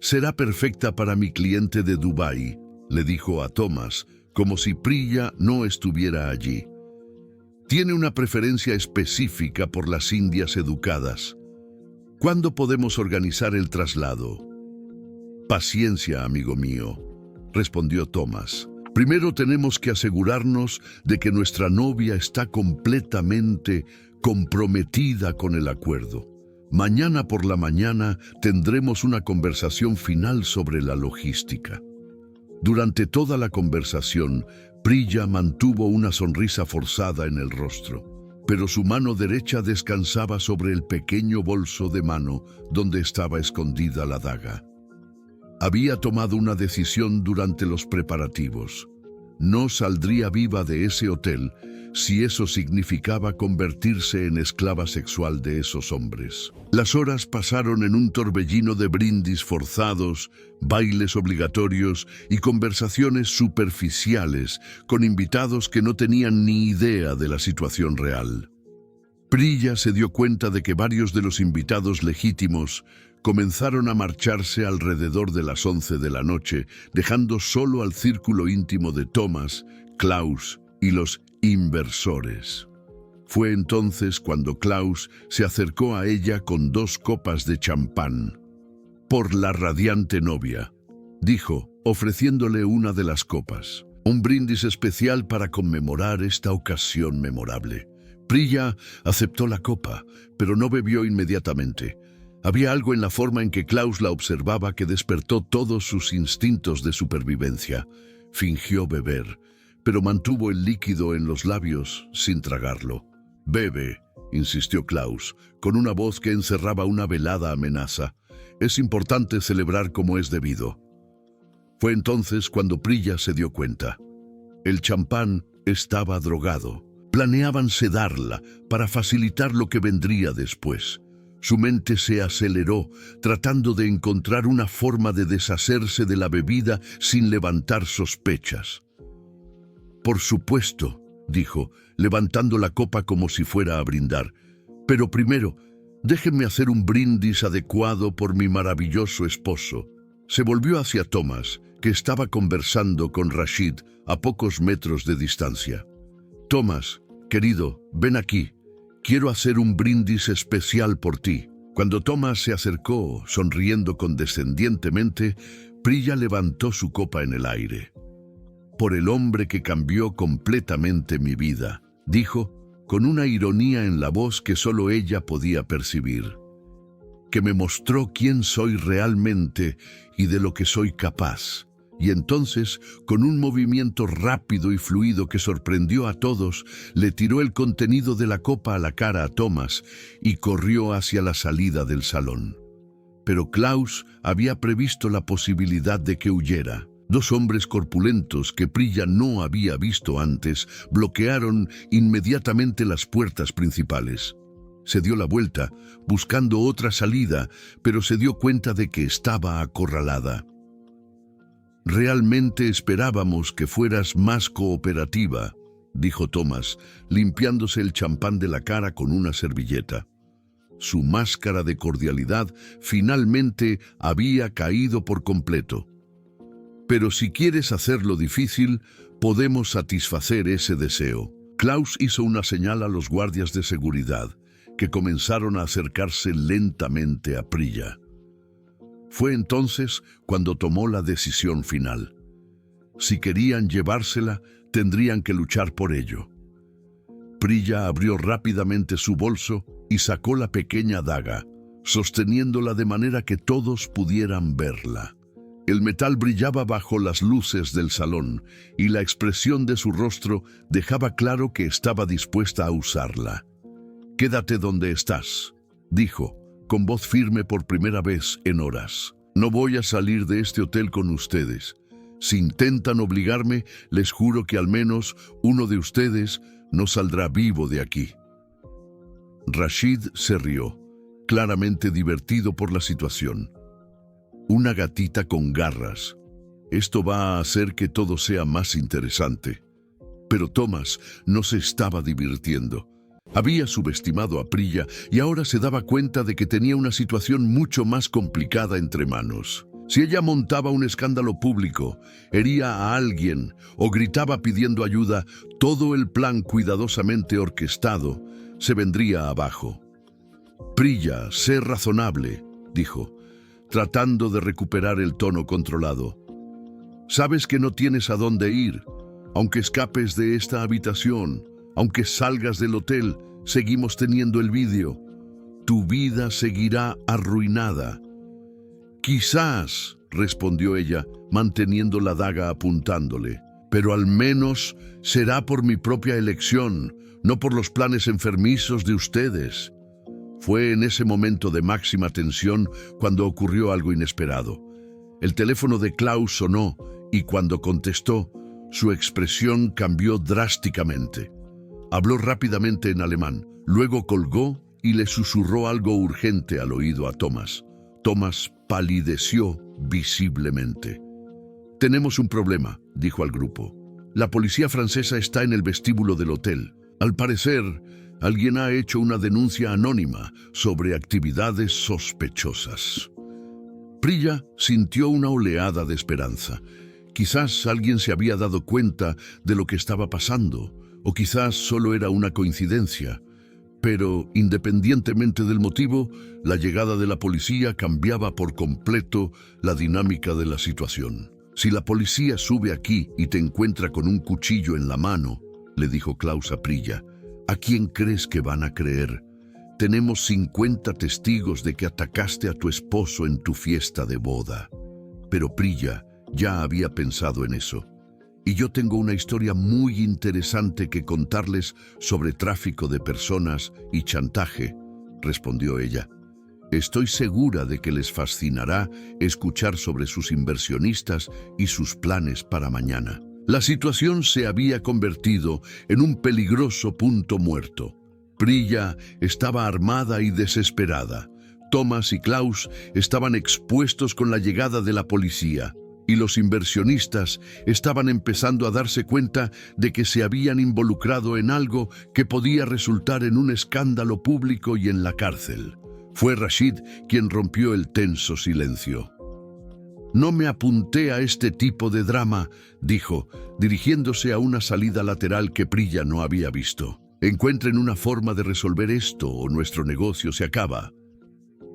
«Será perfecta para mi cliente de Dubái», le dijo a Thomas, como si Priya no estuviera allí. «Tiene una preferencia específica por las indias educadas. ¿Cuándo podemos organizar el traslado?» «Paciencia, amigo mío», respondió Thomas. «Primero tenemos que asegurarnos de que nuestra novia está completamente comprometida con el acuerdo. Mañana por la mañana tendremos una conversación final sobre la logística». Durante toda la conversación, Priya mantuvo una sonrisa forzada en el rostro, pero su mano derecha descansaba sobre el pequeño bolso de mano donde estaba escondida la daga. Había tomado una decisión durante los preparativos. No saldría viva de ese hotel si eso significaba convertirse en esclava sexual de esos hombres. Las horas pasaron en un torbellino de brindis forzados, bailes obligatorios y conversaciones superficiales con invitados que no tenían ni idea de la situación real. Priya se dio cuenta de que varios de los invitados legítimos comenzaron a marcharse alrededor de las 11 de la noche, dejando solo al círculo íntimo de Thomas, Klaus y los inversores. Fue entonces cuando Klaus se acercó a ella con 2 copas de champán. «Por la radiante novia», dijo, ofreciéndole una de las copas. Un brindis especial para conmemorar esta ocasión memorable. Priya aceptó la copa, pero no bebió inmediatamente. Había algo en la forma en que Klaus la observaba que despertó todos sus instintos de supervivencia. Fingió beber, pero mantuvo el líquido en los labios sin tragarlo. «Bebe», insistió Klaus, con una voz que encerraba una velada amenaza. «Es importante celebrar como es debido». Fue entonces cuando Priya se dio cuenta. El champán estaba drogado. Planeaban sedarla para facilitar lo que vendría después. Su mente se aceleró, tratando de encontrar una forma de deshacerse de la bebida sin levantar sospechas. «Por supuesto», dijo, levantando la copa como si fuera a brindar. «Pero primero, déjenme hacer un brindis adecuado por mi maravilloso esposo». Se volvió hacia Thomas, que estaba conversando con Rashid a pocos metros de distancia. «Thomas, querido, ven aquí. Quiero hacer un brindis especial por ti». Cuando Thomas se acercó, sonriendo condescendientemente, Priya levantó su copa en el aire. «Por el hombre que cambió completamente mi vida», dijo, con una ironía en la voz que solo ella podía percibir. «Que me mostró quién soy realmente y de lo que soy capaz». Y entonces, con un movimiento rápido y fluido que sorprendió a todos, le tiró el contenido de la copa a la cara a Thomas y corrió hacia la salida del salón. Pero Klaus había previsto la posibilidad de que huyera. Dos hombres corpulentos que Priya no había visto antes bloquearon inmediatamente las puertas principales. Se dio la vuelta, buscando otra salida, pero se dio cuenta de que estaba acorralada. «Realmente esperábamos que fueras más cooperativa», dijo Thomas, limpiándose el champán de la cara con una servilleta. Su máscara de cordialidad finalmente había caído por completo. «Pero si quieres hacerlo difícil, podemos satisfacer ese deseo». Klaus hizo una señal a los guardias de seguridad, que comenzaron a acercarse lentamente a Priya. Fue entonces cuando tomó la decisión final. Si querían llevársela, tendrían que luchar por ello. Priya abrió rápidamente su bolso y sacó la pequeña daga, sosteniéndola de manera que todos pudieran verla. El metal brillaba bajo las luces del salón y la expresión de su rostro dejaba claro que estaba dispuesta a usarla. «Quédate donde estás», dijo, con voz firme por primera vez en horas. «No voy a salir de este hotel con ustedes. Si intentan obligarme, les juro que al menos uno de ustedes no saldrá vivo de aquí». Rashid se rió, claramente divertido por la situación. «Una gatita con garras. Esto va a hacer que todo sea más interesante». Pero Thomas no se estaba divirtiendo. Había subestimado a Priya y ahora se daba cuenta de que tenía una situación mucho más complicada entre manos. Si ella montaba un escándalo público, hería a alguien o gritaba pidiendo ayuda, todo el plan cuidadosamente orquestado se vendría abajo. «Priya, sé razonable», dijo, tratando de recuperar el tono controlado. «Sabes que no tienes a dónde ir. Aunque escapes de esta habitación, aunque salgas del hotel, seguimos teniendo el vídeo. Tu vida seguirá arruinada». «Quizás», respondió ella, manteniendo la daga apuntándole, «pero al menos será por mi propia elección, no por los planes enfermizos de ustedes». Fue en ese momento de máxima tensión cuando ocurrió algo inesperado. El teléfono de Klaus sonó y cuando contestó, su expresión cambió drásticamente. Habló rápidamente en alemán, luego colgó y le susurró algo urgente al oído a Thomas. Thomas palideció visiblemente. «Tenemos un problema», dijo al grupo. «La policía francesa está en el vestíbulo del hotel. Al parecer, alguien ha hecho una denuncia anónima sobre actividades sospechosas». Priya sintió una oleada de esperanza. Quizás alguien se había dado cuenta de lo que estaba pasando, o quizás solo era una coincidencia. Pero, independientemente del motivo, la llegada de la policía cambiaba por completo la dinámica de la situación. «Si la policía sube aquí y te encuentra con un cuchillo en la mano», le dijo Klaus a Priya, «¿a quién crees que van a creer? Tenemos 50 testigos de que atacaste a tu esposo en tu fiesta de boda». Pero Priya ya había pensado en eso. «Y yo tengo una historia muy interesante que contarles sobre tráfico de personas y chantaje», respondió ella. «Estoy segura de que les fascinará escuchar sobre sus inversionistas y sus planes para mañana». La situación se había convertido en un peligroso punto muerto. Priya estaba armada y desesperada. Thomas y Klaus estaban expuestos con la llegada de la policía. Y los inversionistas estaban empezando a darse cuenta de que se habían involucrado en algo que podía resultar en un escándalo público y en la cárcel. Fue Rashid quien rompió el tenso silencio. No me apunté a este tipo de drama, dijo, dirigiéndose a una salida lateral que Prilla no había visto. Encuentren una forma de resolver esto o nuestro negocio se acaba.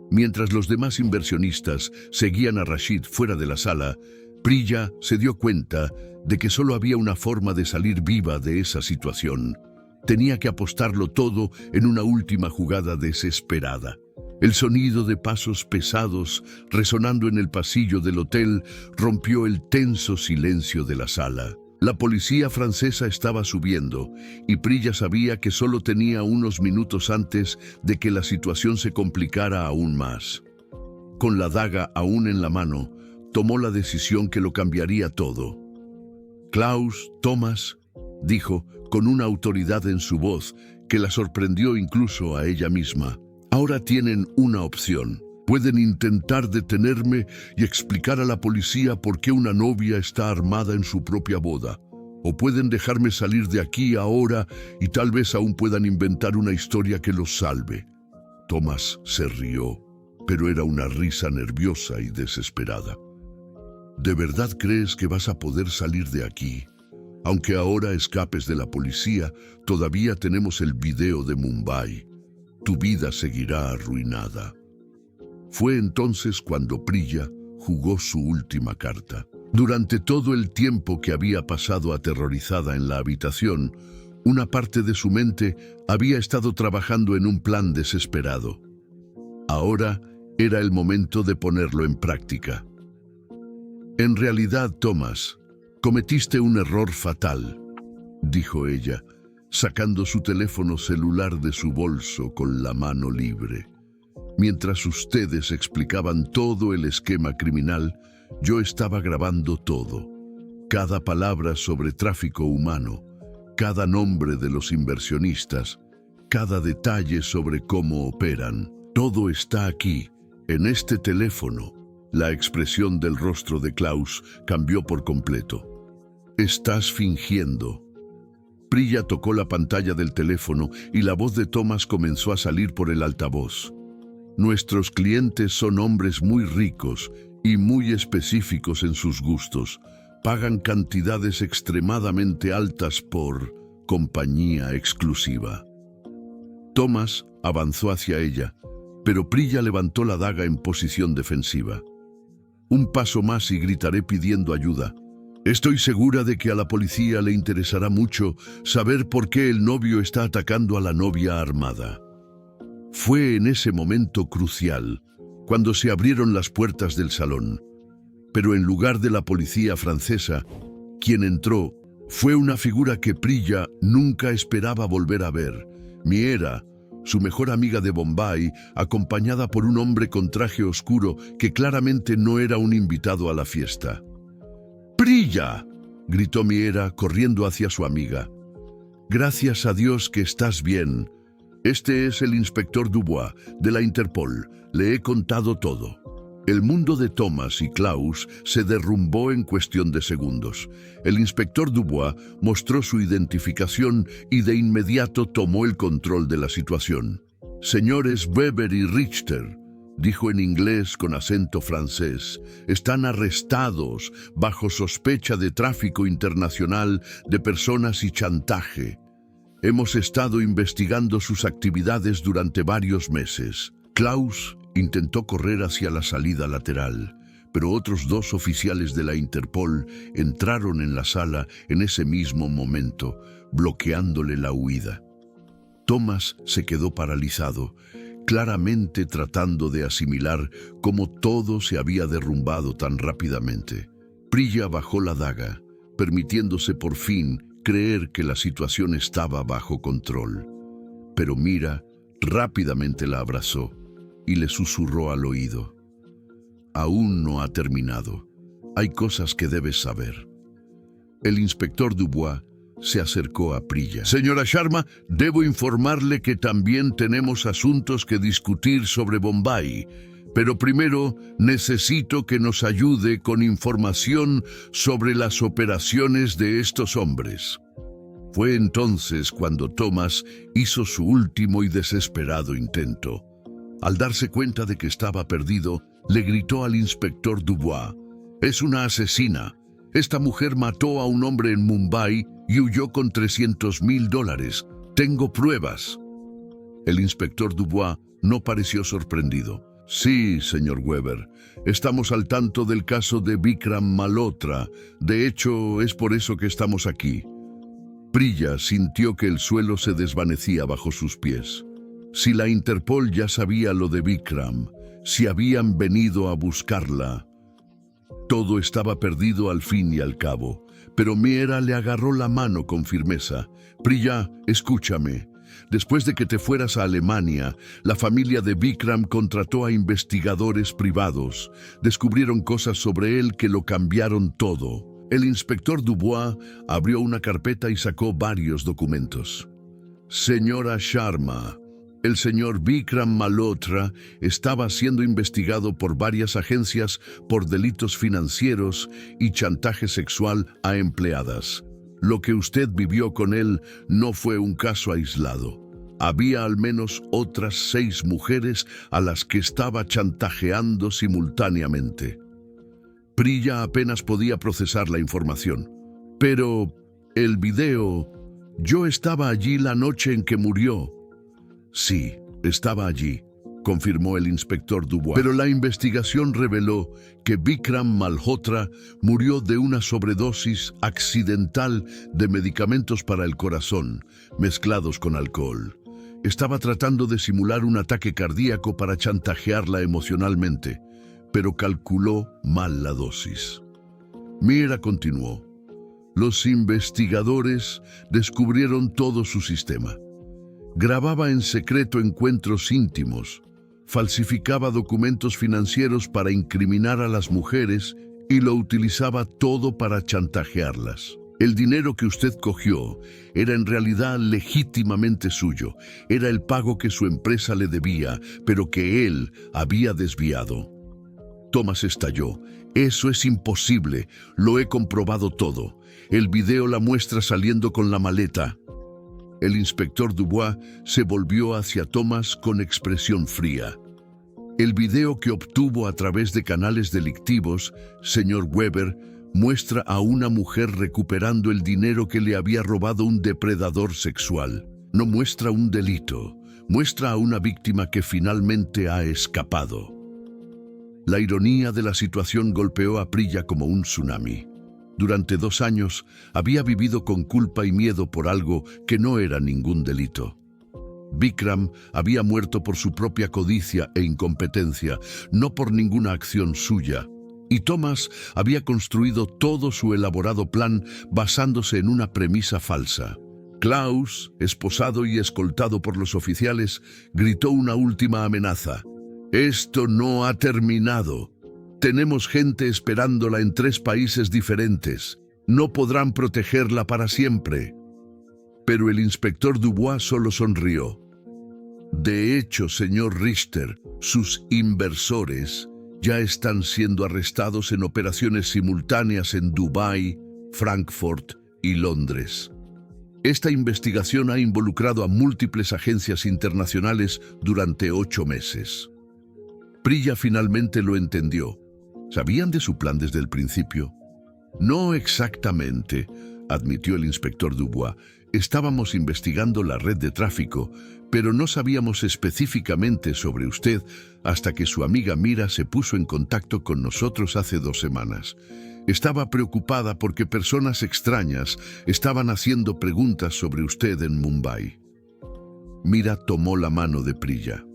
Mientras los demás inversionistas seguían a Rashid fuera de la sala, Prilla se dio cuenta de que solo había una forma de salir viva de esa situación. Tenía que apostarlo todo en una última jugada desesperada. El sonido de pasos pesados resonando en el pasillo del hotel rompió el tenso silencio de la sala. La policía francesa estaba subiendo y Prilla sabía que solo tenía unos minutos antes de que la situación se complicara aún más. Con la daga aún en la mano, tomó la decisión que lo cambiaría todo. Klaus, Thomas, dijo con una autoridad en su voz que la sorprendió incluso a ella misma. Ahora tienen una opción. Pueden intentar detenerme y explicar a la policía por qué una novia está armada en su propia boda. O pueden dejarme salir de aquí ahora y tal vez aún puedan inventar una historia que los salve. Thomas se rió, pero era una risa nerviosa y desesperada. ¿De verdad crees que vas a poder salir de aquí? Aunque ahora escapes de la policía, todavía tenemos el video de Mumbai. Tu vida seguirá arruinada. Fue entonces cuando Prilla jugó su última carta. Durante todo el tiempo que había pasado aterrorizada en la habitación, una parte de su mente había estado trabajando en un plan desesperado. Ahora era el momento de ponerlo en práctica. En realidad, Thomas, cometiste un error fatal, dijo ella, sacando su teléfono celular de su bolso con la mano libre. Mientras ustedes explicaban todo el esquema criminal, yo estaba grabando todo. Cada palabra sobre tráfico humano, cada nombre de los inversionistas, cada detalle sobre cómo operan. Todo está aquí, en este teléfono. La expresión del rostro de Klaus cambió por completo. Estás fingiendo. Prilla tocó la pantalla del teléfono y la voz de Thomas comenzó a salir por el altavoz. Nuestros clientes son hombres muy ricos y muy específicos en sus gustos. Pagan cantidades extremadamente altas por compañía exclusiva. Thomas avanzó hacia ella, pero Prilla levantó la daga en posición defensiva. Un paso más y gritaré pidiendo ayuda. Estoy segura de que a la policía le interesará mucho saber por qué el novio está atacando a la novia armada. Fue en ese momento crucial, cuando se abrieron las puertas del salón. Pero en lugar de la policía francesa, quien entró fue una figura que Prilla nunca esperaba volver a ver. Miera, su mejor amiga de Bombay, acompañada por un hombre con traje oscuro que claramente no era un invitado a la fiesta. ¡Prilla!, gritó Miera corriendo hacia su amiga. Gracias a Dios que estás bien. Este es el inspector Dubois, de la Interpol. Le he contado todo. El mundo de Thomas y Klaus se derrumbó en cuestión de segundos. El inspector Dubois mostró su identificación y de inmediato tomó el control de la situación. Señores Weber y Richter, dijo en inglés con acento francés, están arrestados bajo sospecha de tráfico internacional de personas y chantaje. Hemos estado investigando sus actividades durante varios meses. Klaus intentó correr hacia la salida lateral, pero otros dos oficiales de la Interpol entraron en la sala en ese mismo momento, bloqueándole la huida. Thomas se quedó paralizado, claramente tratando de asimilar cómo todo se había derrumbado tan rápidamente. Prilla bajó la daga, permitiéndose por fin creer que la situación estaba bajo control. Pero Mira rápidamente la abrazó y le susurró al oído. Aún no ha terminado. Hay cosas que debes saber. El inspector Dubois se acercó a Prilla. Señora Sharma, debo informarle que también tenemos asuntos que discutir sobre Bombay, pero primero necesito que nos ayude con información sobre las operaciones de estos hombres. Fue entonces cuando Thomas hizo su último y desesperado intento. Al darse cuenta de que estaba perdido, le gritó al inspector Dubois, Es una asesina. Esta mujer mató a un hombre en Mumbai y huyó con $300,000. Tengo pruebas. El inspector Dubois no pareció sorprendido. Sí, señor Weber. Estamos al tanto del caso de Vikram Malhotra. De hecho, es por eso que estamos aquí. Priya sintió que el suelo se desvanecía bajo sus pies. Si la Interpol ya sabía lo de Vikram, si habían venido a buscarla, todo estaba perdido al fin y al cabo. Pero Miera le agarró la mano con firmeza. Priya, escúchame. Después de que te fueras a Alemania, la familia de Vikram contrató a investigadores privados. Descubrieron cosas sobre él que lo cambiaron todo. El inspector Dubois abrió una carpeta y sacó varios documentos. Señora Sharma, el señor Vikram Malhotra estaba siendo investigado por varias agencias por delitos financieros y chantaje sexual a empleadas. Lo que usted vivió con él no fue un caso aislado. Había al menos otras 6 mujeres a las que estaba chantajeando simultáneamente. Priya apenas podía procesar la información. Pero el video... Yo estaba allí la noche en que murió. Sí, estaba allí, confirmó el inspector Dubois. Pero la investigación reveló que Vikram Malhotra murió de una sobredosis accidental de medicamentos para el corazón, mezclados con alcohol. Estaba tratando de simular un ataque cardíaco para chantajearla emocionalmente, pero calculó mal la dosis. Miera continuó. Los investigadores descubrieron todo su sistema. Grababa en secreto encuentros íntimos, falsificaba documentos financieros para incriminar a las mujeres y lo utilizaba todo para chantajearlas. El dinero que usted cogió era en realidad legítimamente suyo. Era el pago que su empresa le debía, pero que él había desviado. Thomas estalló. Eso es imposible. Lo he comprobado todo. El video la muestra saliendo con la maleta. El inspector Dubois se volvió hacia Thomas con expresión fría. El video que obtuvo a través de canales delictivos, señor Weber, muestra a una mujer recuperando el dinero que le había robado un depredador sexual. No muestra un delito, muestra a una víctima que finalmente ha escapado. La ironía de la situación golpeó a Priya como un tsunami. Durante 2 años había vivido con culpa y miedo por algo que no era ningún delito. Vikram había muerto por su propia codicia e incompetencia, no por ninguna acción suya. Y Thomas había construido todo su elaborado plan basándose en una premisa falsa. Klaus, esposado y escoltado por los oficiales, gritó una última amenaza. «Esto no ha terminado. Tenemos gente esperándola en 3 países diferentes. No podrán protegerla para siempre». Pero el inspector Dubois solo sonrió. «De hecho, señor Richter, sus inversores ya están siendo arrestados en operaciones simultáneas en Dubái, Frankfurt y Londres. Esta investigación ha involucrado a múltiples agencias internacionales durante 8 meses. Priya finalmente lo entendió. ¿Sabían de su plan desde el principio? No exactamente, admitió el inspector Dubois. Estábamos investigando la red de tráfico, pero no sabíamos específicamente sobre usted hasta que su amiga Mira se puso en contacto con nosotros hace 2 semanas. Estaba preocupada porque personas extrañas estaban haciendo preguntas sobre usted en Mumbai. Mira tomó la mano de Priya.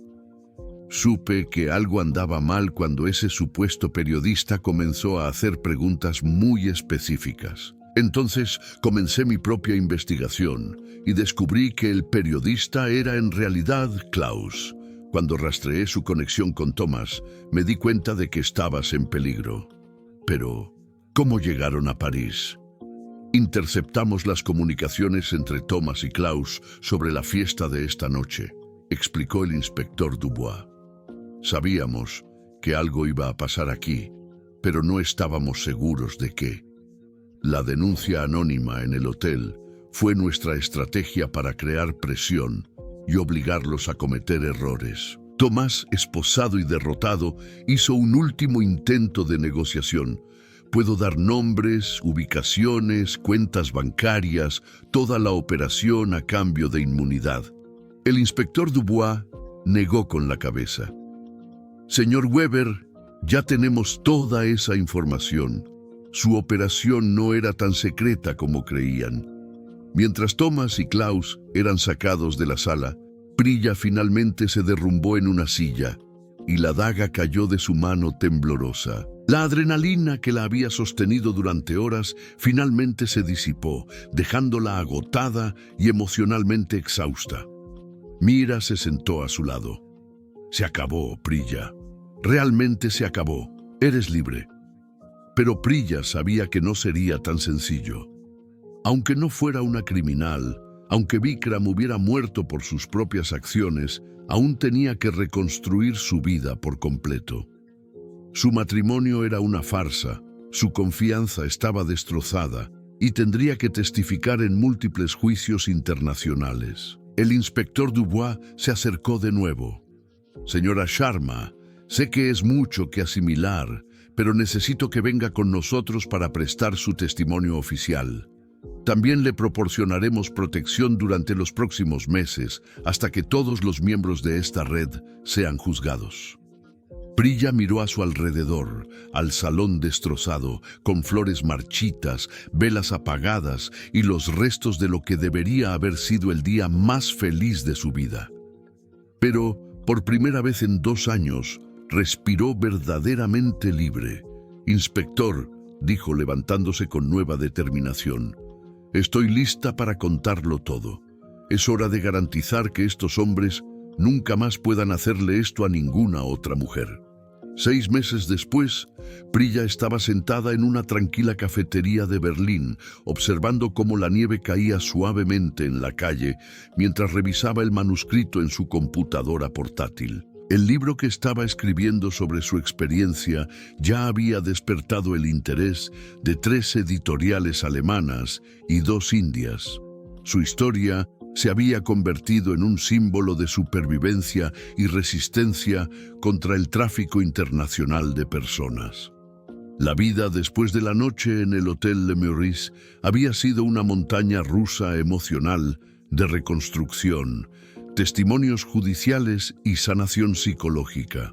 Supe que algo andaba mal cuando ese supuesto periodista comenzó a hacer preguntas muy específicas. Entonces comencé mi propia investigación y descubrí que el periodista era en realidad Klaus. Cuando rastreé su conexión con Thomas, me di cuenta de que estabas en peligro. Pero, ¿cómo llegaron a París? Interceptamos las comunicaciones entre Thomas y Klaus sobre la fiesta de esta noche, explicó el inspector Dubois. Sabíamos que algo iba a pasar aquí, pero no estábamos seguros de qué. La denuncia anónima en el hotel fue nuestra estrategia para crear presión y obligarlos a cometer errores. Tomás, esposado y derrotado, hizo un último intento de negociación. Puedo dar nombres, ubicaciones, cuentas bancarias, toda la operación a cambio de inmunidad. El inspector Dubois negó con la cabeza. Señor Weber, ya tenemos toda esa información. Su operación no era tan secreta como creían. Mientras Thomas y Klaus eran sacados de la sala, Prilla finalmente se derrumbó en una silla y la daga cayó de su mano temblorosa. La adrenalina que la había sostenido durante horas finalmente se disipó, dejándola agotada y emocionalmente exhausta. Mira se sentó a su lado. Se acabó, Prilla. Realmente se acabó. Eres libre. Pero Prilla sabía que no sería tan sencillo. Aunque no fuera una criminal, aunque Vikram hubiera muerto por sus propias acciones, aún tenía que reconstruir su vida por completo. Su matrimonio era una farsa, su confianza estaba destrozada y tendría que testificar en múltiples juicios internacionales. El inspector Dubois se acercó de nuevo. Señora Sharma, sé que es mucho que asimilar, pero necesito que venga con nosotros para prestar su testimonio oficial. También le proporcionaremos protección durante los próximos meses, hasta que todos los miembros de esta red sean juzgados. Prilla miró a su alrededor, al salón destrozado, con flores marchitas, velas apagadas y los restos de lo que debería haber sido el día más feliz de su vida. Pero, por primera vez en 2 años, respiró verdaderamente libre. Inspector, dijo levantándose con nueva determinación, estoy lista para contarlo todo. Es hora de garantizar que estos hombres nunca más puedan hacerle esto a ninguna otra mujer. 6 meses después, Prilla estaba sentada en una tranquila cafetería de Berlín, observando cómo la nieve caía suavemente en la calle mientras revisaba el manuscrito en su computadora portátil. El libro que estaba escribiendo sobre su experiencia ya había despertado el interés de 3 editoriales alemanas y 2 indias. Su historia se había convertido en un símbolo de supervivencia y resistencia contra el tráfico internacional de personas. La vida después de la noche en el Hotel Le Meurice había sido una montaña rusa emocional de reconstrucción, testimonios judiciales y sanación psicológica.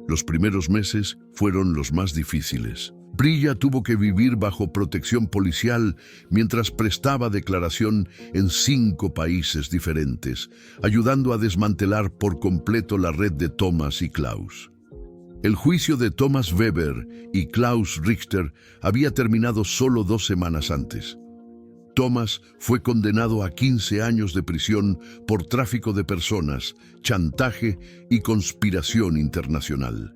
Los primeros meses fueron los más difíciles. Prilla tuvo que vivir bajo protección policial mientras prestaba declaración en 5 países diferentes, ayudando a desmantelar por completo la red de Thomas y Klaus. El juicio de Thomas Weber y Klaus Richter había terminado solo 2 semanas antes. Thomas fue condenado a 15 años de prisión por tráfico de personas, chantaje y conspiración internacional.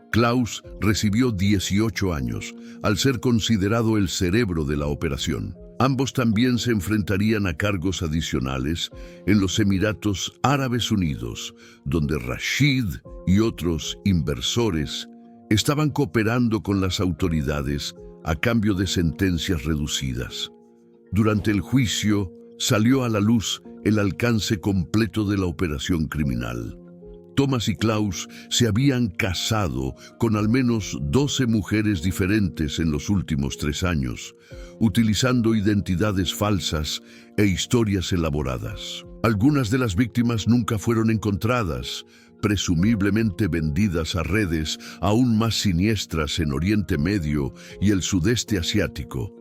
Klaus recibió 18 años, al ser considerado el cerebro de la operación. Ambos también se enfrentarían a cargos adicionales en los Emiratos Árabes Unidos, donde Rashid y otros inversores estaban cooperando con las autoridades a cambio de sentencias reducidas. Durante el juicio, salió a la luz el alcance completo de la operación criminal. Thomas y Klaus se habían casado con al menos 12 mujeres diferentes en los últimos 3 años, utilizando identidades falsas e historias elaboradas. Algunas de las víctimas nunca fueron encontradas, presumiblemente vendidas a redes aún más siniestras en Oriente Medio y el sudeste asiático.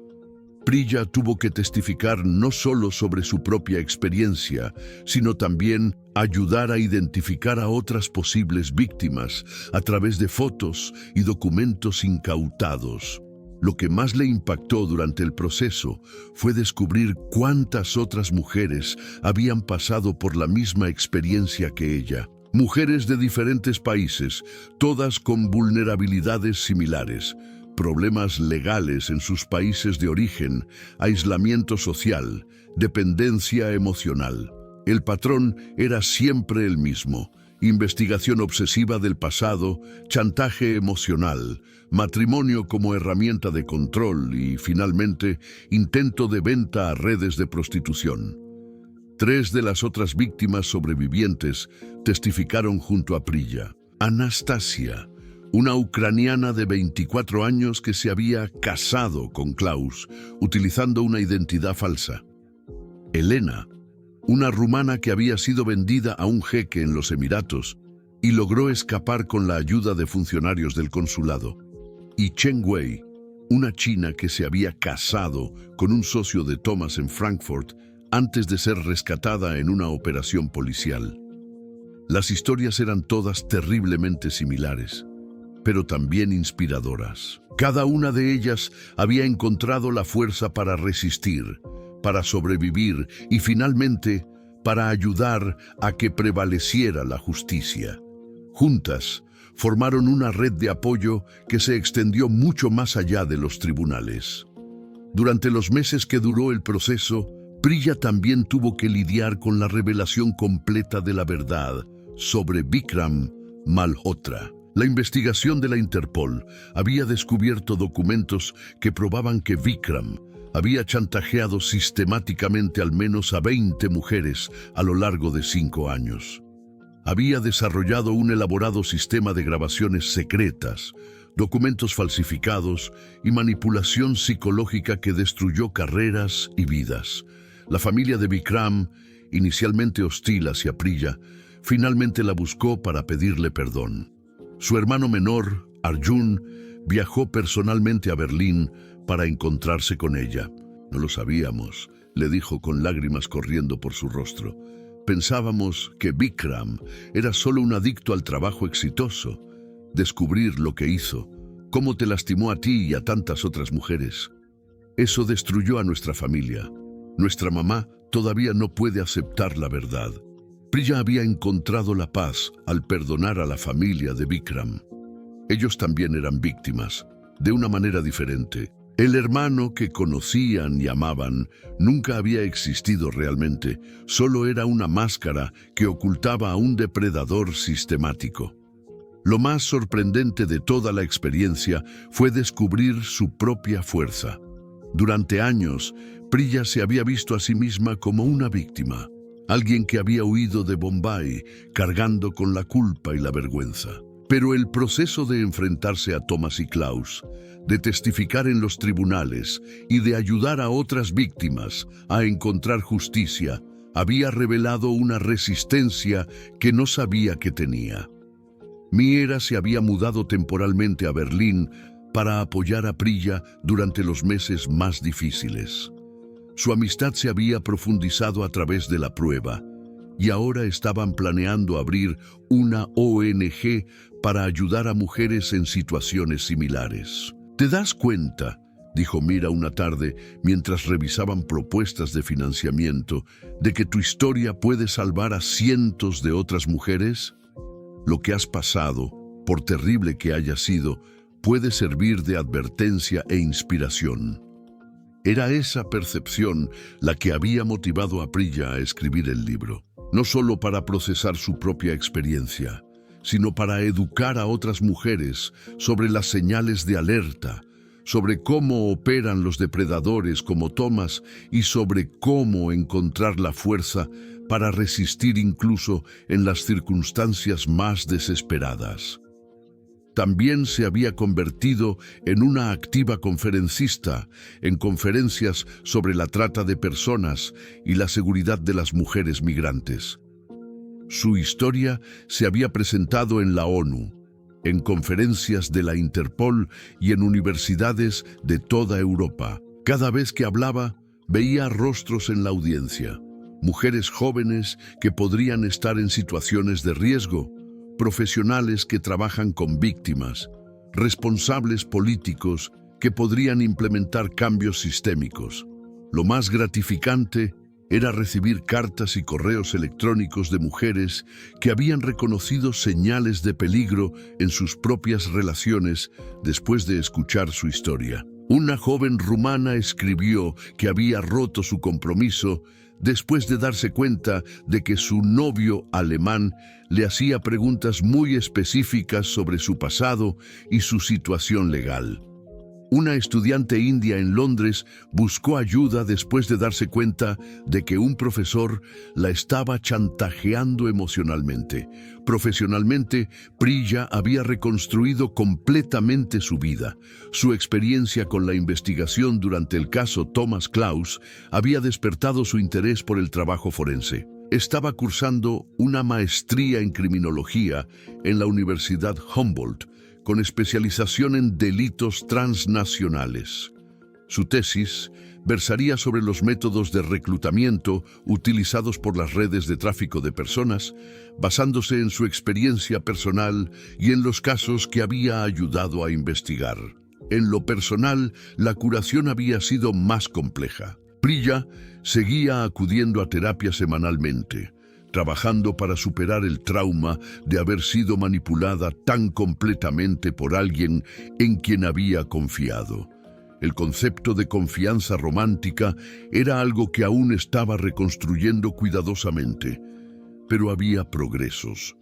Prilla tuvo que testificar no solo sobre su propia experiencia, sino también ayudar a identificar a otras posibles víctimas a través de fotos y documentos incautados. Lo que más le impactó durante el proceso fue descubrir cuántas otras mujeres habían pasado por la misma experiencia que ella. Mujeres de diferentes países, todas con vulnerabilidades similares. Problemas legales en sus países de origen, aislamiento social, dependencia emocional. El patrón era siempre el mismo: investigación obsesiva del pasado, chantaje emocional, matrimonio como herramienta de control y, finalmente, intento de venta a redes de prostitución. 3 de las otras víctimas sobrevivientes testificaron junto a Prilla. Anastasia, una ucraniana de 24 años que se había casado con Klaus utilizando una identidad falsa. Elena, una rumana que había sido vendida a un jeque en los Emiratos y logró escapar con la ayuda de funcionarios del consulado. Y Chen Wei, una china que se había casado con un socio de Thomas en Frankfurt antes de ser rescatada en una operación policial. Las historias eran todas terriblemente similares, pero también inspiradoras. Cada una de ellas había encontrado la fuerza para resistir, para sobrevivir y finalmente para ayudar a que prevaleciera la justicia. Juntas, formaron una red de apoyo que se extendió mucho más allá de los tribunales. Durante los meses que duró el proceso, Priya también tuvo que lidiar con la revelación completa de la verdad sobre Vikram Malhotra. La investigación de la Interpol había descubierto documentos que probaban que Vikram había chantajeado sistemáticamente al menos a 20 mujeres a lo largo de 5 años. Había desarrollado un elaborado sistema de grabaciones secretas, documentos falsificados y manipulación psicológica que destruyó carreras y vidas. La familia de Vikram, inicialmente hostil hacia Priya, finalmente la buscó para pedirle perdón. Su hermano menor, Arjun, viajó personalmente a Berlín para encontrarse con ella. No lo sabíamos, le dijo con lágrimas corriendo por su rostro. Pensábamos que Vikram era solo un adicto al trabajo exitoso. Descubrir lo que hizo, cómo te lastimó a ti y a tantas otras mujeres. Eso destruyó a nuestra familia. Nuestra mamá todavía no puede aceptar la verdad. Priya había encontrado la paz al perdonar a la familia de Vikram. Ellos también eran víctimas, de una manera diferente. El hermano que conocían y amaban nunca había existido realmente, solo era una máscara que ocultaba a un depredador sistemático. Lo más sorprendente de toda la experiencia fue descubrir su propia fuerza. Durante años, Priya se había visto a sí misma como una víctima, alguien que había huido de Bombay cargando con la culpa y la vergüenza. Pero el proceso de enfrentarse a Thomas y Klaus, de testificar en los tribunales y de ayudar a otras víctimas a encontrar justicia, había revelado una resistencia que no sabía que tenía. Miera se había mudado temporalmente a Berlín para apoyar a Priya durante los meses más difíciles. Su amistad se había profundizado a través de la prueba, y ahora estaban planeando abrir una ONG para ayudar a mujeres en situaciones similares. ¿Te das cuenta?, dijo Mira una tarde mientras revisaban propuestas de financiamiento, de que tu historia puede salvar a cientos de otras mujeres. Lo que has pasado, por terrible que haya sido, puede servir de advertencia e inspiración. Era esa percepción la que había motivado a Priya a escribir el libro. No solo para procesar su propia experiencia, sino para educar a otras mujeres sobre las señales de alerta, sobre cómo operan los depredadores como Thomas y sobre cómo encontrar la fuerza para resistir incluso en las circunstancias más desesperadas. También se había convertido en una activa conferencista en conferencias sobre la trata de personas y la seguridad de las mujeres migrantes. Su historia se había presentado en la ONU, en conferencias de la Interpol y en universidades de toda Europa. Cada vez que hablaba, veía rostros en la audiencia, mujeres jóvenes que podrían estar en situaciones de riesgo, profesionales que trabajan con víctimas, responsables políticos que podrían implementar cambios sistémicos. Lo más gratificante era recibir cartas y correos electrónicos de mujeres que habían reconocido señales de peligro en sus propias relaciones después de escuchar su historia. Una joven rumana escribió que había roto su compromiso después de darse cuenta de que su novio alemán le hacía preguntas muy específicas sobre su pasado y su situación legal. Una estudiante india en Londres buscó ayuda después de darse cuenta de que un profesor la estaba chantajeando emocionalmente. Profesionalmente, Priya había reconstruido completamente su vida. Su experiencia con la investigación durante el caso Thomas Klaus había despertado su interés por el trabajo forense. Estaba cursando una maestría en criminología en la Universidad Humboldt, con especialización en delitos transnacionales. Su tesis versaría sobre los métodos de reclutamiento utilizados por las redes de tráfico de personas, basándose en su experiencia personal y en los casos que había ayudado a investigar. En lo personal, la curación había sido más compleja. Priya seguía acudiendo a terapia semanalmente, trabajando para superar el trauma de haber sido manipulada tan completamente por alguien en quien había confiado. El concepto de confianza romántica era algo que aún estaba reconstruyendo cuidadosamente, pero había progresos.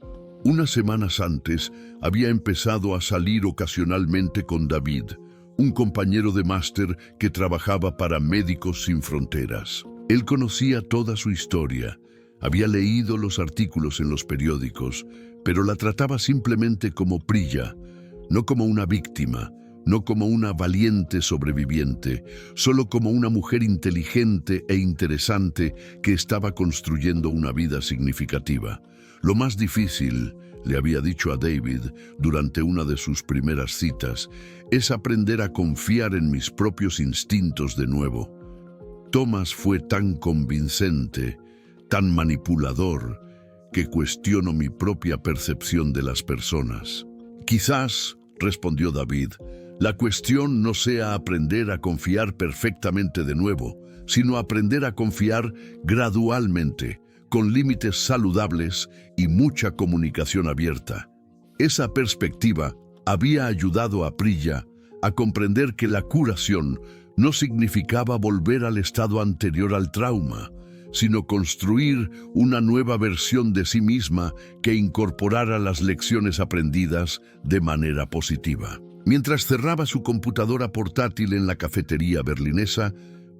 Unas semanas antes había empezado a salir ocasionalmente con David, un compañero de máster que trabajaba para Médicos Sin Fronteras. Él conocía toda su historia. Había leído los artículos en los periódicos, pero la trataba simplemente como Priya, no como una víctima, no como una valiente sobreviviente, solo como una mujer inteligente e interesante que estaba construyendo una vida significativa. Lo más difícil, le había dicho a David durante una de sus primeras citas, es aprender a confiar en mis propios instintos de nuevo. Thomas fue tan convincente, tan manipulador, que cuestiono mi propia percepción de las personas. Quizás, respondió David, la cuestión no sea aprender a confiar perfectamente de nuevo, sino aprender a confiar gradualmente, con límites saludables y mucha comunicación abierta. Esa perspectiva había ayudado a Priya a comprender que la curación no significaba volver al estado anterior al trauma, sino construir una nueva versión de sí misma que incorporara las lecciones aprendidas de manera positiva. Mientras cerraba su computadora portátil en la cafetería berlinesa,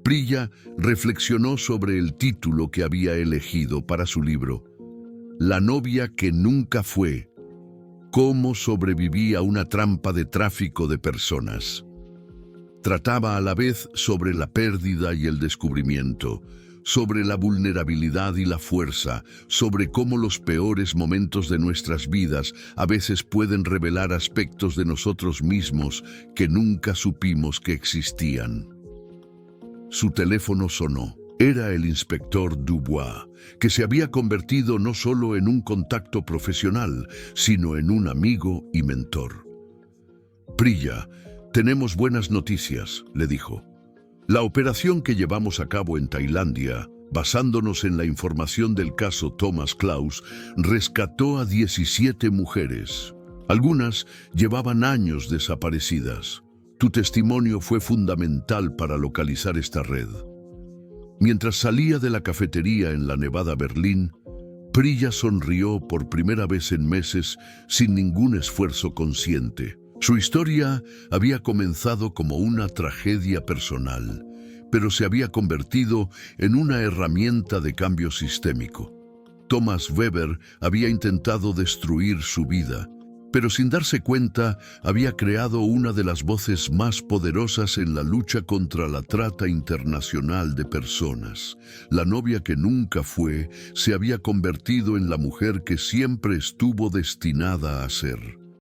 Priya reflexionó sobre el título que había elegido para su libro, La novia que nunca fue, cómo sobreviví a una trampa de tráfico de personas. Trataba a la vez sobre la pérdida y el descubrimiento, sobre la vulnerabilidad y la fuerza, sobre cómo los peores momentos de nuestras vidas a veces pueden revelar aspectos de nosotros mismos que nunca supimos que existían. Su teléfono sonó. Era el inspector Dubois, que se había convertido no solo en un contacto profesional, sino en un amigo y mentor. Priya, tenemos buenas noticias, le dijo. La operación que llevamos a cabo en Tailandia, basándonos en la información del caso Thomas Klaus, rescató a 17 mujeres. Algunas llevaban años desaparecidas. Tu testimonio fue fundamental para localizar esta red. Mientras salía de la cafetería en la nevada Berlín, Priya sonrió por primera vez en meses sin ningún esfuerzo consciente. Su historia había comenzado como una tragedia personal, pero se había convertido en una herramienta de cambio sistémico. Thomas Weber había intentado destruir su vida, pero sin darse cuenta había creado una de las voces más poderosas en la lucha contra la trata internacional de personas. La novia que nunca fue se había convertido en la mujer que siempre estuvo destinada a ser.